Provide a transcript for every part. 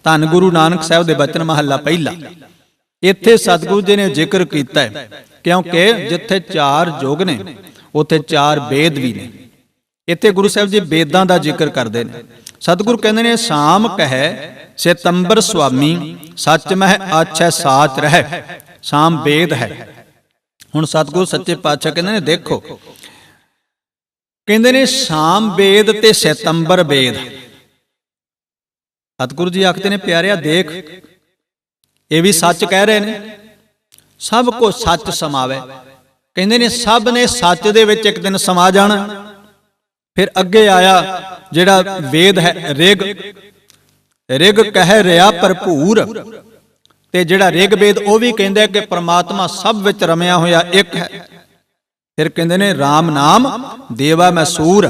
ਧੰਨ ਗੁਰੂ ਨਾਨਕ ਸਾਹਿਬ ਦੇ ਬਚਨ ਮਹੱਲਾ ਪਹਿਲਾ। ਇੱਥੇ ਸਤਿਗੁਰੂ ਜੀ ਨੇ ਜ਼ਿਕਰ ਕੀਤਾ ਹੈ, ਕਿਉਂਕਿ ਜਿੱਥੇ 4 ਯੁਗ ਨੇ ਉੱਥੇ 4 ਵੇਦ ਵੀ ਨੇ। ਇੱਥੇ ਗੁਰੂ ਸਾਹਿਬ ਜੀ ਵੇਦਾਂ ਦਾ ਜ਼ਿਕਰ ਕਰਦੇ ਨੇ। ਸਤਿਗੁਰੂ ਕਹਿੰਦੇ ਨੇ ਸ਼ਾਮ ਕਹੈ ਸਿਤੰਬਰ ਸੁਆਮੀ, ਸੱਚ ਮਹਿ ਆਛੈ ਸਾਚ ਰਹਿ। ਸ਼ਾਮ ਵੇਦ ਹੈ। ਹੁਣ ਸਤਿਗੁਰੂ ਸੱਚੇ ਪਾਤਸ਼ਾਹ ਕਹਿੰਦੇ ਨੇ ਦੇਖੋ, ਕਹਿੰਦੇ ਨੇ ਸ਼ਾਮ ਵੇਦ ਤੇ ਸਿਤੰਬਰ ਵੇਦ। ਸਤਿਗੁਰੂ ਜੀ ਆਖਦੇ ਨੇ ਪਿਆਰਿਆ ਦੇਖ, ਇਹ ਵੀ ਸੱਚ ਕਹਿ ਰਹੇ ਨੇ, ਸਭ ਕੋ ਸੱਚ ਸਮਾਵੇ। ਕਹਿੰਦੇ ਨੇ ਸਭ ਨੇ ਸੱਚ ਦੇ ਵਿੱਚ ਇੱਕ ਦਿਨ ਸਮਾ ਜਾਣਾ। ਫਿਰ ਅੱਗੇ ਆਇਆ ਜਿਹੜਾ ਵੇਦ ਹੈ ਰਿਗ, ਰਿਗ ਕਹਿ ਰਿਹਾ ਭਰਪੂਰ। ਤੇ ਜਿਹੜਾ ਰਿਗ ਵੇਦ ਉਹ ਵੀ ਕਹਿੰਦਾ ਕਿ ਪ੍ਰਮਾਤਮਾ ਸਭ ਵਿੱਚ ਰਮਿਆ ਹੋਇਆ ਇੱਕ ਹੈ। ਫਿਰ ਕਹਿੰਦੇ ਨੇ ਰਾਮ ਨਾਮ ਦੇਵਾ ਮੈਸੂਰ।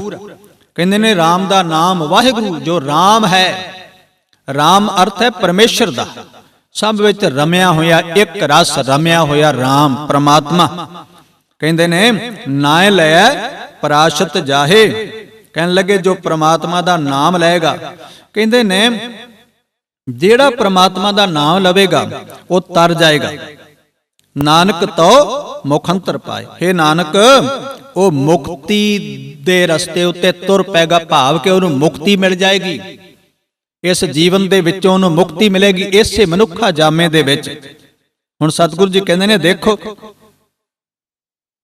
ਕਹਿੰਦੇ ਨੇ ਰਾਮ ਦਾ ਨਾਮ ਵਾਹਿਗੁਰੂ ਜੋ ਰਾਮ ਹੈ, ਰਾਮ ਅਰਥ ਹੈ ਪਰਮੇਸ਼ਰ ਦਾ, ਸਭ ਵਿੱਚ ਰਮਿਆ ਹੋਇਆ ਇੱਕ ਰਸ ਰਮਿਆ ਹੋਇਆ ਰਾਮ ਪ੍ਰਮਾਤਮਾ। ਕਹਿੰਦੇ ਨੇ ਨਾਇ ਲੈ ਪਰਾਸ਼ਤ ਜਾਹੇ। ਕਹਿਣ ਲੱਗੇ ਜੋ ਪ੍ਰਮਾਤਮਾ ਦਾ ਨਾਮ ਲਏਗਾ, ਕਹਿੰਦੇ ਨੇ ਜਿਹੜਾ ਪ੍ਰਮਾਤਮਾ ਦਾ ਨਾਮ ਲਵੇਗਾ ਉਹ ਤਰ ਜਾਏਗਾ। ਨਾਨਕ ਤੋ ਮੁਖੰਤਰ ਪਾਏ। ਹੇ ਨਾਨਕ ਉਹ ਮੁਕਤੀ ਦੇ ਰਸਤੇ ਉੱਤੇ ਤੁਰ ਪੈਗਾ, ਭਾਵ ਕਿ ਉਹਨੂੰ ਮੁਕਤੀ ਮਿਲ ਜਾਏਗੀ। ਇਸ ਜੀਵਨ ਦੇ ਵਿੱਚੋਂ ਉਹਨੂੰ ਮੁਕਤੀ ਮਿਲੇਗੀ ਇਸੇ ਮਨੁੱਖਾ ਜਾਮੇ ਦੇ ਵਿੱਚ। ਹੁਣ ਸਤਿਗੁਰੂ ਜੀ ਕਹਿੰਦੇ ਨੇ ਦੇਖੋ,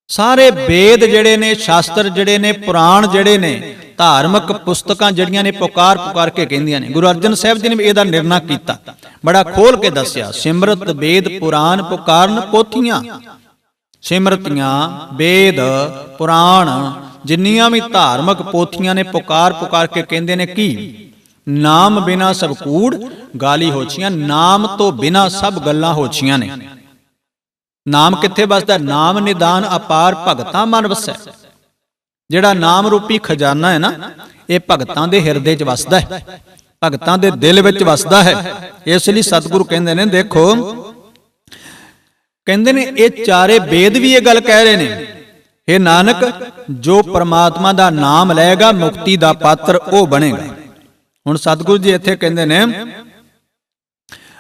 ਸਾਰੇ ਵੇਦ ਜਿਹੜੇ ਨੇ, ਸ਼ਾਸਤਰ ਜਿਹੜੇ ਨੇ, ਪੁਰਾਣ ਜਿਹੜੇ ਨੇ, ਧਾਰਮਿਕ ਪੁਸਤਕਾਂ ਜਿਹੜੀਆਂ ਨੇ ਪੁਕਾਰ ਪੁਕਾਰ ਕੇ ਕਹਿੰਦੀਆਂ ਨੇ। ਗੁਰੂ ਅਰਜਨ ਸਾਹਿਬ ਜੀ ਨੇ ਇਹਦਾ ਨਿਰਣਾ ਕੀਤਾ, ਬੜਾ ਖੋਲ ਕੇ ਦੱਸਿਆ। ਸਿਮਰਤ ਵੇਦ ਪੁਰਾਣ ਪੁਕਾਰਨ ਪੋਥੀਆਂ। ਸਿਮਰਤੀਆਂ ਵੇਦ ਪੁਰਾਣ ਜਿੰਨੀਆਂ ਵੀ ਧਾਰਮਿਕ ਪੋਥੀਆਂ ਨੇ ਪੁਕਾਰ ਪੁਕਾਰ ਕੇ ਕਹਿੰਦੇ ਨੇ ਕੀ ਨਾਮ ਬਿਨਾ ਸਭ ਕੂੜ ਗਾਲੀ ਹੋਛੀਆਂ। ਨਾਮ ਤੋਂ ਬਿਨਾ ਸਭ ਗੱਲਾਂ ਹੋਛੀਆਂ ਨੇ। ਨਾਮ ਕਿੱਥੇ ਵਸਦਾ? ਨਾਮ ਨਿਦਾਨ ਅਪਾਰ ਭਗਤਾਂ ਮਨ ਵਸੈ। ਜਿਹੜਾ ਨਾਮ ਰੂਪੀ ਖਜ਼ਾਨਾ ਹੈ ਨਾ, ਇਹ ਭਗਤਾਂ ਦੇ ਹਿਰਦੇ 'ਚ ਵਸਦਾ ਹੈ, ਭਗਤਾਂ ਦੇ ਦਿਲ ਵਿੱਚ ਵਸਦਾ ਹੈ। ਇਸ ਲਈ ਸਤਿਗੁਰੂ ਕਹਿੰਦੇ ਨੇ ਦੇਖੋ, ਕਹਿੰਦੇ ਨੇ ਇਹ ਚਾਰੇ ਵੇਦ ਵੀ ਇਹ ਗੱਲ ਕਹਿ ਰਹੇ ਨੇ, ਹੇ ਨਾਨਕ ਜੋ ਪ੍ਰਮਾਤਮਾ ਦਾ ਨਾਮ ਲਏਗਾ ਮੁਕਤੀ ਦਾ ਪਾਤਰ ਉਹ ਬਣੇਗਾ। ਹੁਣ ਸਤਿਗੁਰੂ ਜੀ ਇੱਥੇ ਕਹਿੰਦੇ ਨੇ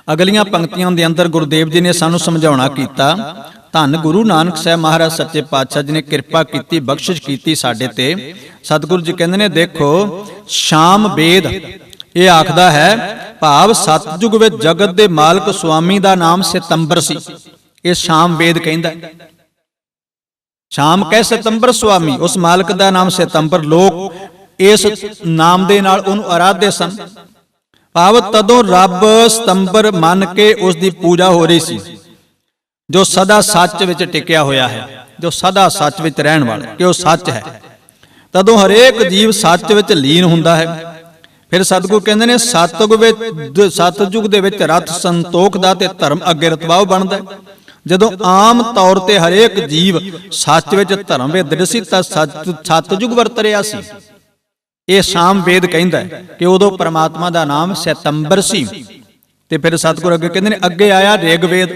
ਅਗਲੀਆਂ ਪੰਕਤੀਆਂ ਦੇ ਅੰਦਰ ਗੁਰਦੇਵ ਜੀ ਨੇ ਸਾਨੂੰ ਸਮਝਾਉਣਾ ਕੀਤਾ। ਧੰਨ ਗੁਰੂ ਨਾਨਕ ਸਾਹਿਬ ਮਹਾਰਾਜ ਸੱਚੇ ਪਾਤਸ਼ਾਹ ਜੀ ਨੇ ਕਿਰਪਾ ਕੀਤੀ, ਬਖਸ਼ਿਸ਼ ਕੀਤੀ ਸਾਡੇ ਤੇ। ਸਤਿਗੁਰੂ ਜੀ ਕਹਿੰਦੇ ਨੇ ਦੇਖੋ ਸ਼ਾਮ ਵੇਦ ਇਹ ਆਖਦਾ ਹੈ, ਭਾਵ ਸਤਜੁਗ ਵਿੱਚ ਜਗਤ ਦੇ ਮਾਲਕ ਸੁਆਮੀ ਦਾ ਨਾਮ ਸਿਤੰਬਰ ਸੀ। ਇਹ ਸ਼ਾਮ ਵੇਦ ਕਹਿੰਦਾ। ਸ਼ਾਮ ਕਹਿ ਸਿਤੰਬਰ ਸੁਆਮੀ, ਉਸ ਮਾਲਕ ਦਾ ਨਾਮ ਸਿਤੰਬਰ। ਲੋਕ ਇਸ ਨਾਮ ਦੇ ਨਾਲ ਉਹਨੂੰ ਆਰਾਧਦੇ ਸਨ। ਭਾਵ ਤਦੋਂ ਰੱਬ ਸਤੰਬਰ ਮੰਨ ਕੇ ਉਸ ਦੀ ਪੂਜਾ ਹੋ ਰਹੀ ਸੀ, ਜੋ ਸਦਾ ਸੱਚ ਵਿੱਚ ਟਿਕਿਆ ਹੋਇਆ ਹੈ, ਜੋ ਸਦਾ ਸੱਚ ਵਿੱਚ ਰਹਿਣ ਵਾਲਾ, ਕਿ ਉਹ ਸੱਚ ਹੈ। ਤਦੋਂ ਹਰੇਕ ਜੀਵ ਸੱਚ ਵਿੱਚ ਲੀਨ ਹੁੰਦਾ ਹੈ। ਫਿਰ ਸਤਿਗੁਰੂ ਕਹਿੰਦੇ ਨੇ ਸਤਜੁਗ ਦੇ ਵਿੱਚ ਰਥ ਸੰਤੋਖ ਦਾ ਤੇ ਧਰਮ ਅੱਗੇ ਰਤਬਾਉ ਬਣਦਾ। ਜਦੋਂ ਆਮ ਤੌਰ ਤੇ ਹਰੇਕ ਜੀਵ ਸੱਚ ਵਿੱਚ ਧਰਮ ਵਿੱਚ ਦ੍ਰਿੜ ਸੀ ਤਾਂ ਸਤਜੁਗ ਵਰਤ ਰਿਹਾ ਸੀ। ਇਹ ਸ਼ਾਮ ਵੇਦ ਕਹਿੰਦਾ ਕਿ ਉਦੋਂ ਪ੍ਰਮਾਤਮਾ ਦਾ ਨਾਮ ਸਿਤੰਬਰ ਸੀ। ਤੇ ਫਿਰ ਸਤਿਗੁਰੂ ਅੱਗੇ ਕਹਿੰਦੇ ਨੇ ਅੱਗੇ ਆਇਆ ਰਿਗਵੇਦ।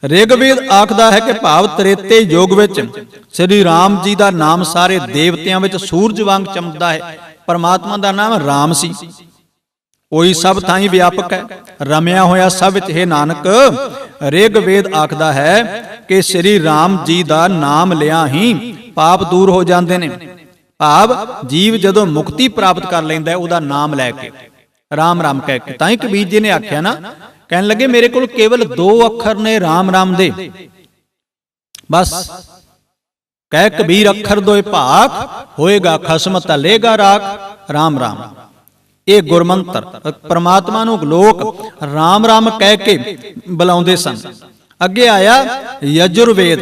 ਰਿਗਵੇਦ ਆਖਦਾ ਹੈ ਕਿ ਭਾਵ ਤ੍ਰੇਤੇ ਯੁਗ ਵਿੱਚ ਸ੍ਰੀ ਰਾਮ ਜੀ ਦਾ ਨਾਮ ਸਾਰੇ ਦੇਵਤਿਆਂ ਵਿੱਚ ਸੂਰਜ ਵਾਂਗ ਚਮਕਦਾ ਹੈ। ਪਰਮਾਤਮਾ ਦਾ ਨਾਮ ਰਾਮ ਸੀ। ਉਹੀ ਸਭ ਥਾਈਂ ਵਿਆਪਕ ਹੈ, ਰਮਿਆ ਹੋਇਆ ਸਭ ਵਿੱਚ। ਹੈ ਨਾਨਕ ਰਿਗਵੇਦ ਆਖਦਾ ਹੈ ਕਿ ਸ੍ਰੀ ਰਾਮ ਜੀ ਦਾ ਨਾਮ ਲਿਆ ਹੀ ਪਾਪ ਦੂਰ ਹੋ ਜਾਂਦੇ ਨੇ। ਭਾਵ ਜੀਵ ਜਦੋਂ ਮੁਕਤੀ ਪ੍ਰਾਪਤ ਕਰ ਲੈਂਦਾ ਹੈ ਉਹਦਾ ਨਾਮ ਲੈ ਕੇ, ਰਾਮ ਰਾਮ ਕਹਿ ਕੇ। ਤਾਂ ਹੀ ਕਬੀਰ ਜੀ ਨੇ ਆਖਿਆ ਨਾ, ਕਹਿਣ ਲੱਗੇ ਮੇਰੇ ਕੋਲ ਕੇਵਲ 2 ਅੱਖਰ ਨੇ ਰਾਮ ਰਾਮ ਦੇ, ਬਸ ਕਹਿ ਕਬੀਰ ਅੱਖਰ ਦੋਏ ਭਾਖ, ਹੋਏਗਾ ਖਸਮ ਤਲੇਗਾ ਰਾਖ। ਰਾਮ ਰਾਮ ਇਹ ਗੁਰਮੰਤਰ, ਪ੍ਰਮਾਤਮਾ ਨੂੰ ਲੋਕ ਰਾਮ ਰਾਮ ਕਹਿ ਕੇ ਬੁਲਾਉਂਦੇ ਸਨ। ਅੱਗੇ ਆਇਆ ਯਜੁਰਵੇਦ।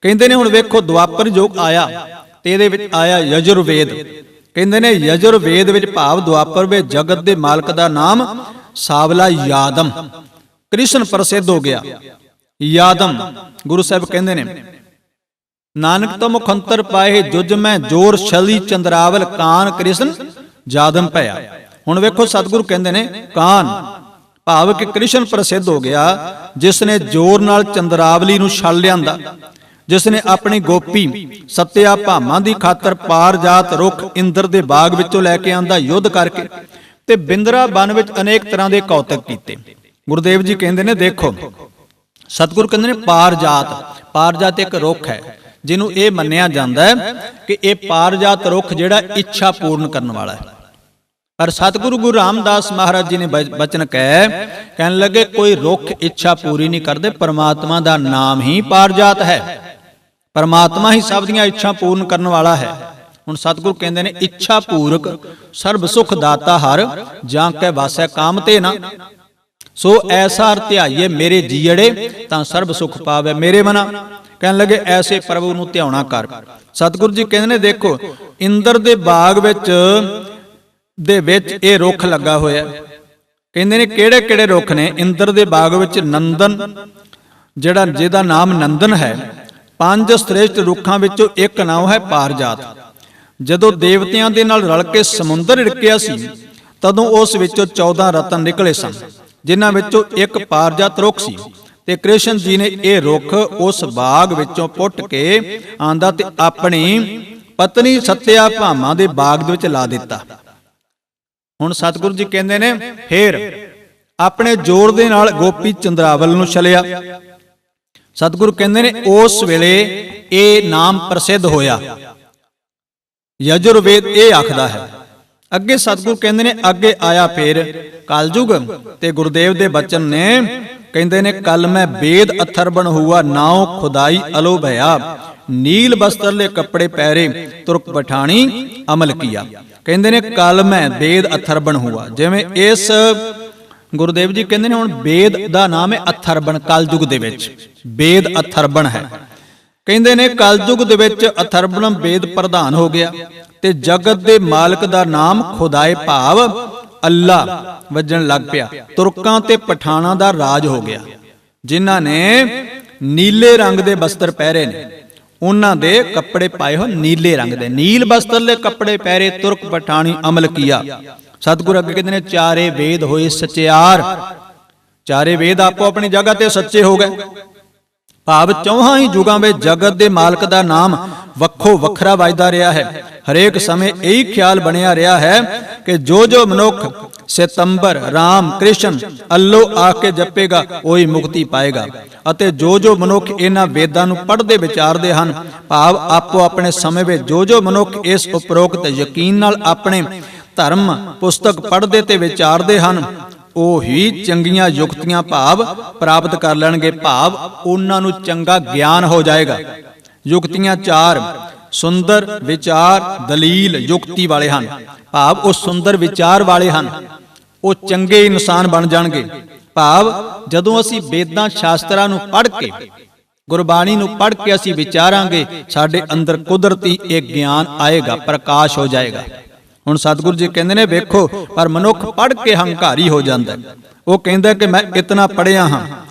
ਕਹਿੰਦੇ ਨੇ ਹੁਣ ਵੇਖੋ ਦੁਆਪਰ ਯੁੱਗ ਆਇਆ ਤੇ ਇਹਦੇ ਵਿੱਚ ਆਇਆ ਯਜੁਰਵੇਦ। ਕਹਿੰਦੇ ਨੇ ਯਜੁਰਵੇਦ ਵਿੱਚ ਭਾਵ ਦੁਆਪਰ ਵਿੱਚ ਜਗਤ ਦੇ ਮਾਲਕ ਦਾ ਨਾਮ ਸਾਵਲਾ ਯਾਦਮ ਕ੍ਰਿਸ਼ਨ ਪ੍ਰਸਿੱਧ ਹੋ ਗਿਆ। ਯਾਦਮ ਗੁਰੂ ਸਾਹਿਬ ਕਹਿੰਦੇ ਨੇ ਨਾਨਕ ਤੋਂ ਮੁਖੰਤਰ ਪਾਏ ਜੁਜ ਮੈਂ ਜੋਰ ਛਲੀ ਚੰਦਰਾਵਲ ਕਾਨ ਕ੍ਰਿਸ਼ਨ ਜਾਦਮ ਭਇਆ। ਹੁਣ ਵੇਖੋ ਸਤਿਗੁਰੂ ਕਹਿੰਦੇ ਨੇ ਕਾਨ ਭਾਵ ਕਿ ਕ੍ਰਿਸ਼ਨ ਪ੍ਰਸਿੱਧ ਹੋ ਗਿਆ, ਜਿਸ ਨੇ ਜੋਰ ਨਾਲ ਚੰਦਰਾਵਲੀ ਨੂੰ ਛਲ ਲਿਆਂਦਾ, ਜਿਸ ਨੇ ਆਪਣੀ ਗੋਪੀ ਸੱਤਿਆ ਭਾਮਾਂ ਦੀ ਖਾਤਰ ਪਾਰ ਜਾਤ ਰੁੱਖ ਇੰਦਰ ਦੇ ਬਾਗ ਵਿੱਚੋਂ ਲੈ ਕੇ ਆਂਦਾ ਯੁੱਧ ਕਰਕੇ। ਤੇ ਬਿੰਦਰਾ ਬਨ ਵਿੱਚ ਅਨੇਕ ਤਰ੍ਹਾਂ ਦੇ ਕੌਤਕ ਕੀਤੇ। ਗੁਰਦੇਵ ਜੀ ਕਹਿੰਦੇ ਨੇ, ਦੇਖੋ ਸਤਿਗੁਰ ਕਹਿੰਦੇ ਨੇ ਪਾਰਜਾਤ ਇੱਕ ਰੁੱਖ ਹੈ ਜਿਹਨੂੰ ਇਹ ਮੰਨਿਆ ਜਾਂਦਾ ਹੈ ਕਿ ਇਹ ਪਾਰਜਾਤ ਰੁੱਖ ਜਿਹੜਾ ਇੱਛਾ ਪੂਰਨ ਕਰਨ ਵਾਲਾ ਹੈ। ਪਰ ਸਤਿਗੁਰੂ ਗੁਰੂ ਰਾਮਦਾਸ ਮਹਾਰਾਜ ਜੀ ਨੇ ਬਚਨ ਕਹਿਣ ਲੱਗੇ ਕੋਈ ਰੁੱਖ ਇੱਛਾ ਪੂਰੀ ਨਹੀਂ ਕਰਦੇ, ਪਰਮਾਤਮਾ ਦਾ ਨਾਮ ਹੀ ਪਾਰਜਾਤ ਹੈ, ਪਰਮਾਤਮਾ ਹੀ ਸਭ ਦੀਆਂ ਇੱਛਾ ਪੂਰਨ ਕਰਨ ਵਾਲਾ ਹੈ। ਹੁਣ ਸਤਿਗੁਰੂ ਕਹਿੰਦੇ ਨੇ ਇੱਛਾ ਪੂਰਕ ਸਰਬ ਸੁਖ ਦਾਤਾ ਹਰ, ਜਾਂ ਕੈ ਵਾਸੈ ਕਾਮ ਤੇ ਨਾ, ਸੋ ਐਸਾ ਅਰ ਧਿਆਈਏ ਮੇਰੇ ਜੀੜੇ ਤਾਂ ਸਰਬ ਸੁਖ ਪਾਵੇ ਮੇਰੇ ਮਨਾ। ਕਹਿਣ ਲੱਗੇ ਐਸੇ ਪ੍ਰਭੂ ਨੂੰ ਧਿਆਉਣਾ ਕਰ। ਸਤਿਗੁਰੂ ਜੀ ਕਹਿੰਦੇ ਨੇ, ਦੇਖੋ ਇੰਦਰ ਦੇ ਬਾਗ ਵਿੱਚ ਇਹ ਰੁੱਖ ਲੱਗਾ ਹੋਇਆ। ਕਹਿੰਦੇ ਨੇ ਕਿਹੜੇ ਕਿਹੜੇ ਰੁੱਖ ਨੇ ਇੰਦਰ ਦੇ ਬਾਗ ਵਿੱਚ? ਨੰਦਨ, ਜਿਹਦਾ ਨਾਮ ਨੰਦਨ ਹੈ। 5 ਸ੍ਰੇਸ਼ਟ ਰੁੱਖਾਂ ਵਿੱਚੋਂ ਇੱਕ ਨਾਮ ਹੈ ਪਾਰਜਾਤ। ਜਦੋਂ ਦੇਵਤਿਆਂ ਦੇ ਨਾਲ ਰਲ ਕੇ ਸਮੁੰਦਰ ਢਿੜਕਿਆ ਸੀ ਤਦੋਂ ਉਸ ਵਿੱਚੋਂ 14 ਰਤਨ ਨਿਕਲੇ ਸਨ, ਜਿਨ੍ਹਾਂ ਵਿੱਚੋਂ ਇੱਕ ਪਾਰਜਾਤ ਰੁੱਖ ਸੀ। ਤੇ ਕ੍ਰਿਸ਼ਨ ਜੀ ਨੇ ਇਹ ਰੁੱਖ ਉਸ ਬਾਗ ਵਿੱਚੋਂ ਪੁੱਟ ਕੇ ਆਂਦਾ ਤੇ ਆਪਣੀ ਪਤਨੀ ਸੱਤਿਆ ਭਾਮਾਂ ਦੇ ਬਾਗ ਦੇ ਵਿੱਚ ਲਾ ਦਿੱਤਾ। ਹੁਣ ਸਤਿਗੁਰੂ ਜੀ ਕਹਿੰਦੇ ਨੇ ਫੇਰ ਆਪਣੇ ਜ਼ੋਰ ਦੇ ਨਾਲ ਗੋਪੀ ਚੰਦਰਾਵਲ ਨੂੰ ਛਲਿਆ। ਸਤਿਗੁਰੂ ਕਹਿੰਦੇ ਨੇ ਉਸ ਵੇਲੇ ਇਹ ਨਾਮ ਪ੍ਰਸਿੱਧ ਹੋਇਆ। ਯਜੁਰਵੇਦ ਇਹ ਆਖਦਾ ਹੈ। ਅੱਗੇ ਸਤਿਗੁਰੂ ਕਹਿੰਦੇ ਨੇ ਅੱਗੇ ਆਇਆ ਫੇਰ ਕਲਯੁਗ ਤੇ ਗੁਰਦੇਵ ਦੇ ਬਚਨ ਨੇ ਕਹਿੰਦੇ ਨੇ ਕਲ ਮੈਂ ਵੇਦ ਅਥਰਬਣ ਹੁਆ ਨਾਉ ਖੁਦਾਈ ਅਲੋ ਭਇਆ, ਨੀਲ ਬਸਤਰਲੇ ਕੱਪੜੇ ਪਹਿਰੇ ਤੁਰਕ ਪਠਾਣੀ ਅਮਲ ਕੀਆ। ਕਹਿੰਦੇ ਨੇ ਕਲ ਮੈਂ ਵੇਦ ਅਥਰਬਣ ਹੁਆ, ਜਿਵੇਂ ਇਸ ਗੁਰਦੇਵ ਜੀ ਕਹਿੰਦੇ ਨੇ ਹੁਣ ਵੇਦ ਦਾ ਨਾਮ ਹੈ ਅਥਰਬਣ। ਕਲਯੁਗ ਦੇ ਵਿੱਚ ਵੇਦ ਅਥਰਬਣ ਹੈ। ਕਹਿੰਦੇ ਨੇ ਕਲਯੁਗ ਦੇ ਵਿੱਚ ਅਥਰਬਣ ਵੇਦ ਪ੍ਰਧਾਨ ਹੋ ਗਿਆ ਤੇ ਜਗਤ ਦੇ ਮਾਲਕ ਦਾ ਨਾਮ ਖੁਦਾਏ ਭਾਵ ਅੱਲਾ ਵੱਜਣ ਲੱਗ ਪਿਆ। ਤੁਰਕਾਂ ਤੇ ਪਠਾਨਾਂ ਦਾ ਰਾਜ ਹੋ ਗਿਆ। ਜਿਨ੍ਹਾਂ ਨੇ ਨੀਲੇ ਰੰਗ ਦੇ ਬਸਤਰ ਪਹਿਰੇ ਨੇ, ਉਹਨਾਂ ਦੇ ਕੱਪੜੇ ਪਾਏ ਹੋ ਨੀਲੇ ਰੰਗ ਦੇ, ਨੀਲ ਬਸਤਰਲੇ ਕੱਪੜੇ ਪਹਿਰੇ ਤੁਰਕ ਪਠਾਣੀ ਅਮਲ ਕੀਆ। ਸਤਿਗੁਰੂ ਅੱਗੇ ਕਹਿੰਦੇ ਨੇ ਚਾਰੇ ਵੇਦ ਹੋਏ ਸਚਿਆਰ। ਚਾਰੇ ਵੇਦ ਆਪੋ ਆਪਣੀ ਜਗ੍ਹਾ ਤੇ ਸੱਚੇ ਹੋ ਗਏ। ਭਾਵ ਚੌਹਾਂ ਹੀ ਯੁਗਾਂ ਵਿੱਚ ਜਗਤ ਦੇ ਮਾਲਕ ਦਾ ਨਾਮ ਵੱਖੋ ਵੱਖਰਾ ਵੱਜਦਾ ਰਿਹਾ ਹੈ। ਹਰੇਕ ਸਮੇਂ ਇਹੀ ਖਿਆਲ ਬਣਿਆ ਰਿਹਾ ਹੈ ਕਿ ਜੋ ਮਨੁੱਖ ਸਿਤੰਬਰ ਰਾਮ ਕ੍ਰਿਸ਼ਨ ਅੱਲੋ ਆ ਕੇ ਜਪੇਗਾ ਉਹੀ ਮੁਕਤੀ ਪਾਏਗਾ। ਅਤੇ ਜੋ ਮਨੁੱਖ ਇਹਨਾਂ ਵੇਦਾਂ ਨੂੰ ਪੜ੍ਹਦੇ ਵਿਚਾਰਦੇ ਹਨ, ਭਾਵ ਆਪੋ ਆਪਣੇ ਸਮੇਂ ਵਿੱਚ ਜੋ ਮਨੁੱਖ ਇਸ ਉਪਰੋਕਤ ਯਕੀਨ ਨਾਲ ਆਪਣੇ ਧਰਮ ਪੁਸਤਕ ਪੜ੍ਹਦੇ ਤੇ ਵਿਚਾਰਦੇ ਹਨ, ਉਹ ਹੀ ਚੰਗੀਆਂ ਯੁਕਤੀਆਂ ਭਾਵ ਪ੍ਰਾਪਤ ਕਰ ਲੈਣਗੇ। ਭਾਵ ਉਹਨਾਂ ਨੂੰ ਚੰਗਾ ਗਿਆਨ ਹੋ ਜਾਏਗਾ। ਯੁਕਤੀਆਂ 4 ਸੁੰਦਰ ਵਿਚਾਰ ਦਲੀਲ ਯੁਕਤੀ ਵਾਲੇ ਹਨ। ਭਾਵ ਉਹ ਸੁੰਦਰ ਵਿਚਾਰ ਵਾਲੇ ਹਨ, ਉਹ ਚੰਗੇ ਇਨਸਾਨ ਬਣ ਜਾਣਗੇ। ਭਾਵ ਜਦੋਂ ਅਸੀਂ ਵੇਦਾਂ ਸ਼ਾਸਤਰਾਂ ਨੂੰ ਪੜ੍ਹ ਕੇ ਗੁਰਬਾਣੀ ਨੂੰ ਪੜ੍ਹ ਕੇ ਅਸੀਂ ਵਿਚਾਰਾਂਗੇ, ਸਾਡੇ ਅੰਦਰ ਕੁਦਰਤੀ ਇਹ ਗਿਆਨ ਆਏਗਾ, ਪ੍ਰਕਾਸ਼ ਹੋ ਜਾਏਗਾ। ਹੁਣ ਸਤਿਗੁਰੂ ਜੀ ਕਹਿੰਦੇ ਨੇ ਵੇਖੋ, ਪਰ ਮਨੁੱਖ ਪੜ੍ਹ ਕੇ ਹੰਕਾਰੀ ਹੋ ਜਾਂਦਾ। ਉਹ ਕਹਿੰਦਾ ਕਿ ਮੈਂ ਇਤਨਾ ਪੜ੍ਹਿਆ ਹਾਂ।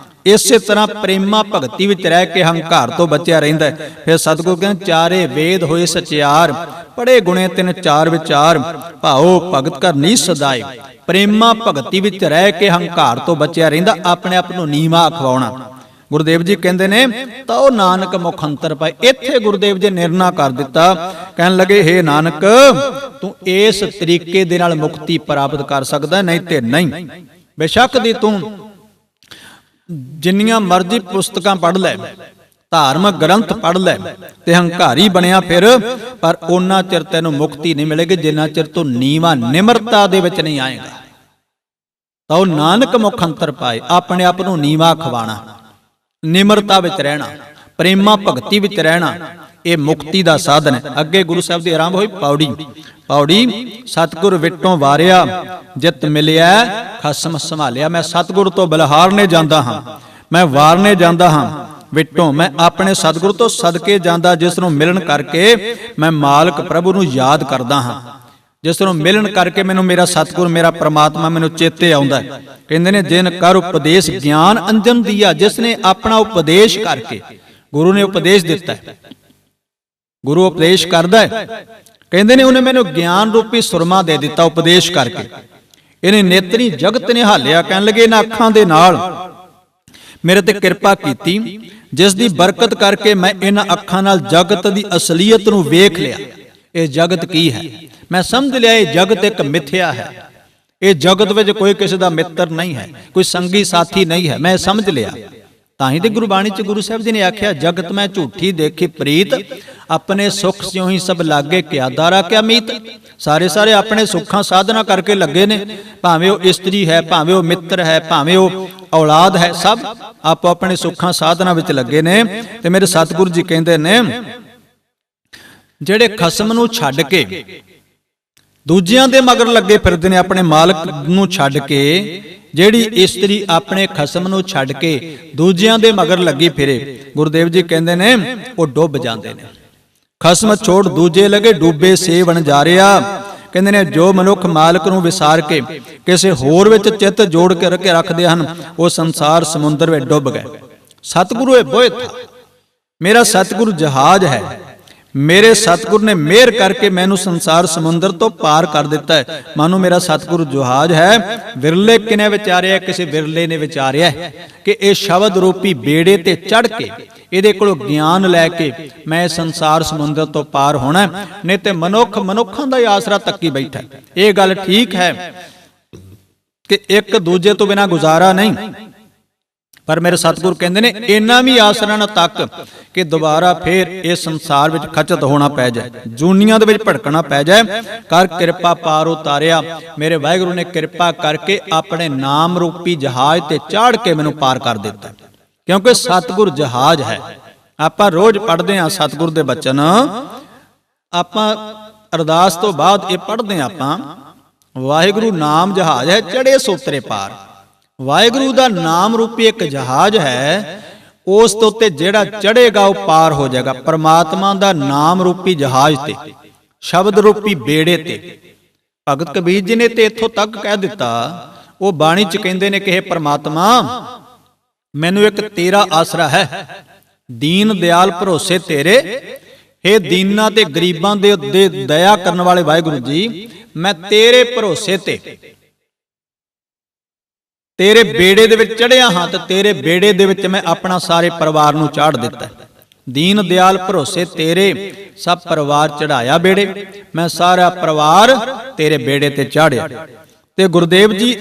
ਇਸੇ ਤਰ੍ਹਾਂ ਪ੍ਰੇਮਾ ਭਗਤੀ ਵਿੱਚ ਰਹਿ ਕੇ ਹੰਕਾਰ ਤੋਂ ਬਚਿਆ ਰਹਿੰਦਾ। ਫਿਰ ਸਤਿਗੁਰੂ ਕਹਿੰਦੇ ਚਾਰੇ ਵੇਦ ਹੋਏ ਸਚਿਆਰ, ਪੜ੍ਹੇ ਗੁਣੇ 3 4 ਵਿਚਾਰ, ਭਾਉ ਭਗਤ ਕਰ ਨੀ ਸਦਾਏ। ਪ੍ਰੇਮਾ ਭਗਤੀ ਵਿੱਚ ਰਹਿ ਕੇ ਹੰਕਾਰ ਤੋਂ ਬਚਿਆ ਰਹਿੰਦਾ, ਆਪਣੇ ਆਪ ਨੂੰ ਨੀਵਾਂ ਅਖਵਾਉਣਾ। ਗੁਰਦੇਵ ਜੀ ਕਹਿੰਦੇ ਨੇ ਤਾਂ ਉਹ ਨਾਨਕ ਮੁਖ ਅੰਤਰ ਪਾਏ। ਇੱਥੇ ਗੁਰਦੇਵ ਜੀ ਨਿਰਣਾ ਕਰ ਦਿੱਤਾ, ਕਹਿਣ ਲੱਗੇ ਹੇ ਨਾਨਕ ਤੂੰ ਇਸ ਤਰੀਕੇ ਦੇ ਨਾਲ ਮੁਕਤੀ ਪ੍ਰਾਪਤ ਕਰ ਸਕਦਾ, ਨਹੀਂ ਤੇ ਨਹੀਂ। ਬੇਸ਼ੱਕ ਦੀ ਤੂੰ ਜਿੰਨੀਆਂ ਮਰਜ਼ੀ ਪੁਸਤਕਾਂ ਪੜ੍ਹ ਲੈ, ਧਾਰਮਿਕ ਗ੍ਰੰਥ ਪੜ੍ਹ ਲੈ ਤੇ ਹੰਕਾਰੀ ਬਣਿਆ ਫਿਰ, ਪਰ ਉਹਨਾਂ ਚਿਰ ਤੈਨੂੰ ਮੁਕਤੀ ਨਹੀਂ ਮਿਲੇਗੀ ਜਿੰਨਾ ਚਿਰ ਤੂੰ ਨੀਵਾਂ ਨਿਮਰਤਾ ਦੇ ਵਿੱਚ ਨਹੀਂ ਆਏਗਾ। ਤਾਂ ਉਹ ਨਾਨਕ ਮੁਖ ਅੰਤਰ ਪਾਏ, ਆਪਣੇ ਆਪ ਨੂੰ ਨੀਵਾਂ ਖਵਾਣਾ, ਨਿਮਰਤਾ ਵਿੱਚ ਰਹਿਣਾ, ਪ੍ਰੇਮਾ ਭਗਤੀ ਵਿੱਚ ਰਹਿਣਾ, ਇਹ ਮੁਕਤੀ ਦਾ ਸਾਧਨ ਹੈ। ਅੱਗੇ ਗੁਰੂ ਸਾਹਿਬ ਦੀ ਆਰੰਭ ਹੋਈ ਪੌੜੀ ਸਤਿਗੁਰ ਵਿਟੋਂ ਵਾਰਿਆ, ਜਿਤ ਮਿਲਿਆ ਖਸਮ ਸੰਭਾਲਿਆ। ਮੈਂ ਸਤਿਗੁਰ ਤੋਂ ਬਲਿਹਾਰਨੇ ਜਾਂਦਾ ਹਾਂ, ਮੈਂ ਵਾਰਨੇ ਜਾਂਦਾ ਹਾਂ ਵਿਟੋਂ, ਮੈਂ ਆਪਣੇ ਸਤਿਗੁਰ ਤੋਂ ਸਦਕੇ ਜਾਂਦਾ, ਜਿਸ ਨੂੰ ਮਿਲਣ ਕਰਕੇ ਮੈਂ ਮਾਲਕ ਪ੍ਰਭੂ ਨੂੰ ਯਾਦ ਕਰਦਾ ਹਾਂ, ਜਿਸ ਨੂੰ ਮਿਲਣ ਕਰਕੇ ਮੈਨੂੰ ਮੇਰਾ ਸਤਿਗੁਰ ਮੇਰਾ ਪ੍ਰਮਾਤਮਾ ਮੈਨੂੰ ਚੇਤੇ ਆਉਂਦਾ ਹੈ। ਕਹਿੰਦੇ ਨੇ ਜਿਨ ਕਰ ਉਪਦੇਸ਼ ਗਿਆਨ ਅੰਜਨ ਦੀਆ, ਜਿਸ ਨੇ ਆਪਣਾ ਉਪਦੇਸ਼ ਕਰਕੇ, ਗੁਰੂ ਨੇ ਉਪਦੇਸ਼ ਦਿੱਤਾ ਹੈ, ਗੁਰੂ ਉਪਦੇਸ਼ ਕਰਦਾ ਹੈ। ਕਹਿੰਦੇ ਨੇ ਉਹਨੇ ਮੈਨੂੰ ਗਿਆਨ ਰੂਪੀ ਸੁਰਮਾ ਦੇ ਦਿੱਤਾ ਉਪਦੇਸ਼ ਕਰਕੇ। ਇਹਨੇ ਨੇਤਰੀ ਜਗਤ ਨੇ ਹਾਲਿਆ, ਕਹਿਣ ਲੱਗੇ ਇਹਨਾਂ ਅੱਖਾਂ ਦੇ ਨਾਲ ਮੇਰੇ ਤੇ ਕਿਰਪਾ ਕੀਤੀ, ਜਿਸ ਦੀ ਬਰਕਤ ਕਰਕੇ ਮੈਂ ਇਹਨਾਂ ਅੱਖਾਂ ਨਾਲ ਜਗਤ ਦੀ ਅਸਲੀਅਤ ਨੂੰ ਵੇਖ ਲਿਆ। ਇਹ ਜਗਤ ਕੀ ਹੈ, ਮੈਂ ਸਮਝ ਲਿਆ ਇਹ ਜਗਤ ਇੱਕ ਮਿਥਿਆ ਹੈ, ਇਹ ਜਗਤ ਵਿੱਚ ਕੋਈ ਕਿਸੇ ਦਾ ਮਿੱਤਰ ਨਹੀਂ ਹੈ, ਕੋਈ ਸੰਗੀ ਸਾਥੀ ਨਹੀਂ ਹੈ। ਮੈਂ ਸਮਝ ਲਿਆ। ਤਾਂ ਹੀ ਤੇ ਗੁਰਬਾਣੀ ਚ ਗੁਰੂ ਸਾਹਿਬ ਜੀ ਨੇ ਆਖਿਆ, ਜਗਤ ਮੈਂ ਝੂਠੀ ਦੇਖੀ ਪ੍ਰੀਤ, ਆਪਣੇ ਸੁਖ ਸਿਉ ਹੀ ਸਭ ਲਾਗੇ, ਕਿਆ ਦਾਰਾ ਕਿਆ ਮੀਤ। ਸਾਰੇ ਸਾਰੇ ਆਪਣੇ ਸੁੱਖਾਂ ਸਾਧਨਾ ਕਰਕੇ ਲੱਗੇ ਨੇ, ਭਾਵੇਂ ਉਹ ਇਸਤਰੀ ਹੈ, ਭਾਵੇਂ ਉਹ ਮਿੱਤਰ ਹੈ, ਭਾਵੇਂ ਉਹ ਔਲਾਦ ਹੈ, ਸਭ ਆਪੋ ਆਪਣੇ ਸੁੱਖਾਂ ਸਾਧਨਾ ਵਿੱਚ ਲੱਗੇ ਨੇ। ਤੇ ਮੇਰੇ ਸਤਿਗੁਰੂ ਜੀ ਕਹਿੰਦੇ ਨੇ, ਜਿਹੜੇ ਖਸਮ ਨੂੰ ਛੱਡ ਕੇ ਦੂਜਿਆਂ ਦੇ ਮਗਰ ਲੱਗੇ ਫਿਰਦੇ ਨੇ, ਆਪਣੇ ਮਾਲਕ ਨੂੰ ਛੱਡ ਕੇ, ਜਿਹੜੀ ਇਸਤਰੀ ਆਪਣੇ ਖਸਮ ਨੂੰ ਛੱਡ ਕੇ ਦੂਜਿਆਂ ਦੇ ਮਗਰ ਲੱਗੀ ਫਿਰੇ, ਗੁਰਦੇਵ ਜੀ ਕਹਿੰਦੇ ਨੇ ਉਹ ਡੁੱਬ ਜਾਂਦੇ ਨੇ। ਖਸਮ ਛੋੜ ਦੂਜੇ ਲਗੇ, ਡੁੱਬੇ ਸੇ ਵਣਜਾਰਿਆ। ਕਹਿੰਦੇ ਨੇ ਜੋ ਮਨੁੱਖ ਮਾਲਕ ਨੂੰ ਵਿਸਾਰ ਕੇ ਕਿਸੇ ਹੋਰ ਵਿੱਚ ਚਿੱਤ ਜੋੜ ਕੇ ਰੱਖਦੇ ਹਨ, ਉਹ ਸੰਸਾਰ ਸਮੁੰਦਰ ਵਿੱਚ ਡੁੱਬ ਗਏ। ਸਤਿਗੁਰੂ ਇਹ ਬੋਹਿ ਥਾ, ਮੇਰਾ ਸਤਿਗੁਰੂ ਜਹਾਜ਼ ਹੈ। ਮੇਰੇ ਸਤਿਗੁਰੂ ਨੇ ਮਿਹਰ ਕਰਕੇ ਮੈਨੂੰ ਸੰਸਾਰ ਸਮੁੰਦਰ ਤੋਂ ਪਾਰ ਕਰ ਦਿੱਤਾ ਹੈ। ਮਾਨੋ ਮੇਰਾ ਸਤਿਗੁਰੂ ਜਹਾਜ਼ ਹੈ। ਵਿਰਲੇ ਕਿਨੇ ਵਿਚਾਰਿਆ, ਕਿਸੇ ਵਿਰਲੇ ਨੇ ਵਿਚਾਰਿਆ ਕਿ ਇਹ ਸ਼ਬਦ ਰੂਪੀ ਬੇੜੇ ਤੇ ਚੜ ਕੇ ਇਹਦੇ ਕੋਲੋਂ ਗਿਆਨ ਲੈ ਕੇ ਮੈਂ ਸੰਸਾਰ ਸਮੁੰਦਰ ਤੋਂ ਪਾਰ ਹੋਣਾ। ਨਹੀਂ ਤੇ ਮਨੁੱਖਾਂ ਦਾ ਹੀ ਆਸਰਾ ਤੱਕੀ ਬੈਠਾ। ਇਹ ਗੱਲ ਠੀਕ ਹੈ ਕਿ ਇੱਕ ਦੂਜੇ ਤੋਂ ਬਿਨਾਂ ਗੁਜ਼ਾਰਾ ਨਹੀਂ, ਪਰ ਮੇਰੇ ਸਤਿਗੁਰੂ ਕਹਿੰਦੇ ਨੇ ਇੰਨਾ ਵੀ ਆਸਰਾ ਨਾ ਤੱਕ ਕਿ ਦੁਬਾਰਾ ਫੇਰ ਇਸ ਸੰਸਾਰ ਵਿੱਚ ਖਚਤ ਹੋਣਾ ਪੈ ਜਾਏ, ਜੂਨੀਆਂ ਦੇ ਵਿੱਚ ਭਟਕਣਾ ਪੈ ਜਾਏ। ਕਰ ਕਿਰਪਾ ਪਾਰ ਉਤਾਰਿਆ, ਮੇਰੇ ਵਾਹਿਗੁਰੂ ਨੇ ਕਿਰਪਾ ਕਰਕੇ ਆਪਣੇ ਨਾਮ ਰੂਪੀ ਜਹਾਜ਼ ਤੇ ਚਾੜ ਕੇ ਮੈਨੂੰ ਪਾਰ ਕਰ ਦਿੱਤਾ। ਕਿਉਂਕਿ ਸਤਿਗੁਰ ਜਹਾਜ਼ ਹੈ। ਆਪਾਂ ਰੋਜ਼ ਪੜ੍ਹਦੇ ਹਾਂ ਸਤਿਗੁਰ ਦੇ ਬਚਨ, ਆਪਾਂ ਅਰਦਾਸ ਤੋਂ ਬਾਅਦ ਇਹ ਪੜ੍ਹਦੇ ਹਾਂ ਆਪਾਂ, ਵਾਹਿਗੁਰੂ ਨਾਮ ਜਹਾਜ਼ ਹੈ ਚੜੇ ਸੋਤਰੇ ਪਾਰ। ਵਾਹਿਗੁਰੂ ਦਾ ਨਾਮ ਰੂਪੀ ਇੱਕ ਜਹਾਜ਼ ਹੈ, ਉਸ ਤੋਂ ਉੱਤੇ ਜਿਹੜਾ ਚੜੇਗਾ ਉਹ ਪਾਰ ਹੋ ਜਾਏਗਾ। ਪਰਮਾਤਮਾ ਦਾ ਨਾਮ ਰੂਪੀ ਜਹਾਜ਼ ਤੇ, ਸ਼ਬਦ ਰੂਪੀ ਬੇੜੇ ਤੇ। ਭਗਤ ਕਬੀਰ ਜੀ ਨੇ ਤੇ ਇੱਥੋਂ ਤੱਕ ਕਹਿ ਦਿੱਤਾ, ਉਹ ਬਾਣੀ ਚ ਕਹਿੰਦੇ ਨੇ ਕਿ ਹੇ ਪਰਮਾਤਮਾ, ਮੈਨੂੰ ਇੱਕ ਤੇਰਾ ਆਸਰਾ ਹੈ, ਦੀਨ ਦਿਆਲ ਭਰੋਸੇ ਤੇਰੇ। ਹੇ ਦੀਨਾਂ ਤੇ ਗਰੀਬਾਂ ਦੇ ਦਇਆ ਕਰਨ ਵਾਲੇ ਵਾਹਿਗੁਰੂ ਜੀ, ਮੈਂ ਤੇਰੇ ਭਰੋਸੇ ਤੇ ਤੇਰੇ ਬੇੜੇ ਦੇ ਵਿੱਚ ਚੜਿਆ ਹਾਂ, ਤੇ ਤੇਰੇ ਬੇੜੇ ਦੇ ਵਿੱਚ ਮੈਂ ਆਪਣਾ ਸਾਰੇ ਪਰਿਵਾਰ ਨੂੰ ਚਾੜ ਦਿੱਤਾ। ਦੀਨ ਦਿਆਲ ਭਰੋਸੇ ਤੇਰੇ, ਸਭ ਪਰਿਵਾਰ ਚੜਾਇਆ ਬੇੜੇ, ਮੈਂ ਸਾਰਾ ਪਰਿਵਾਰ ਤੇਰੇ ਬੇੜੇ ਤੇ ਚਾੜਿਆ। ਤੇ ਗੁਰਦੇਵ ਜੀ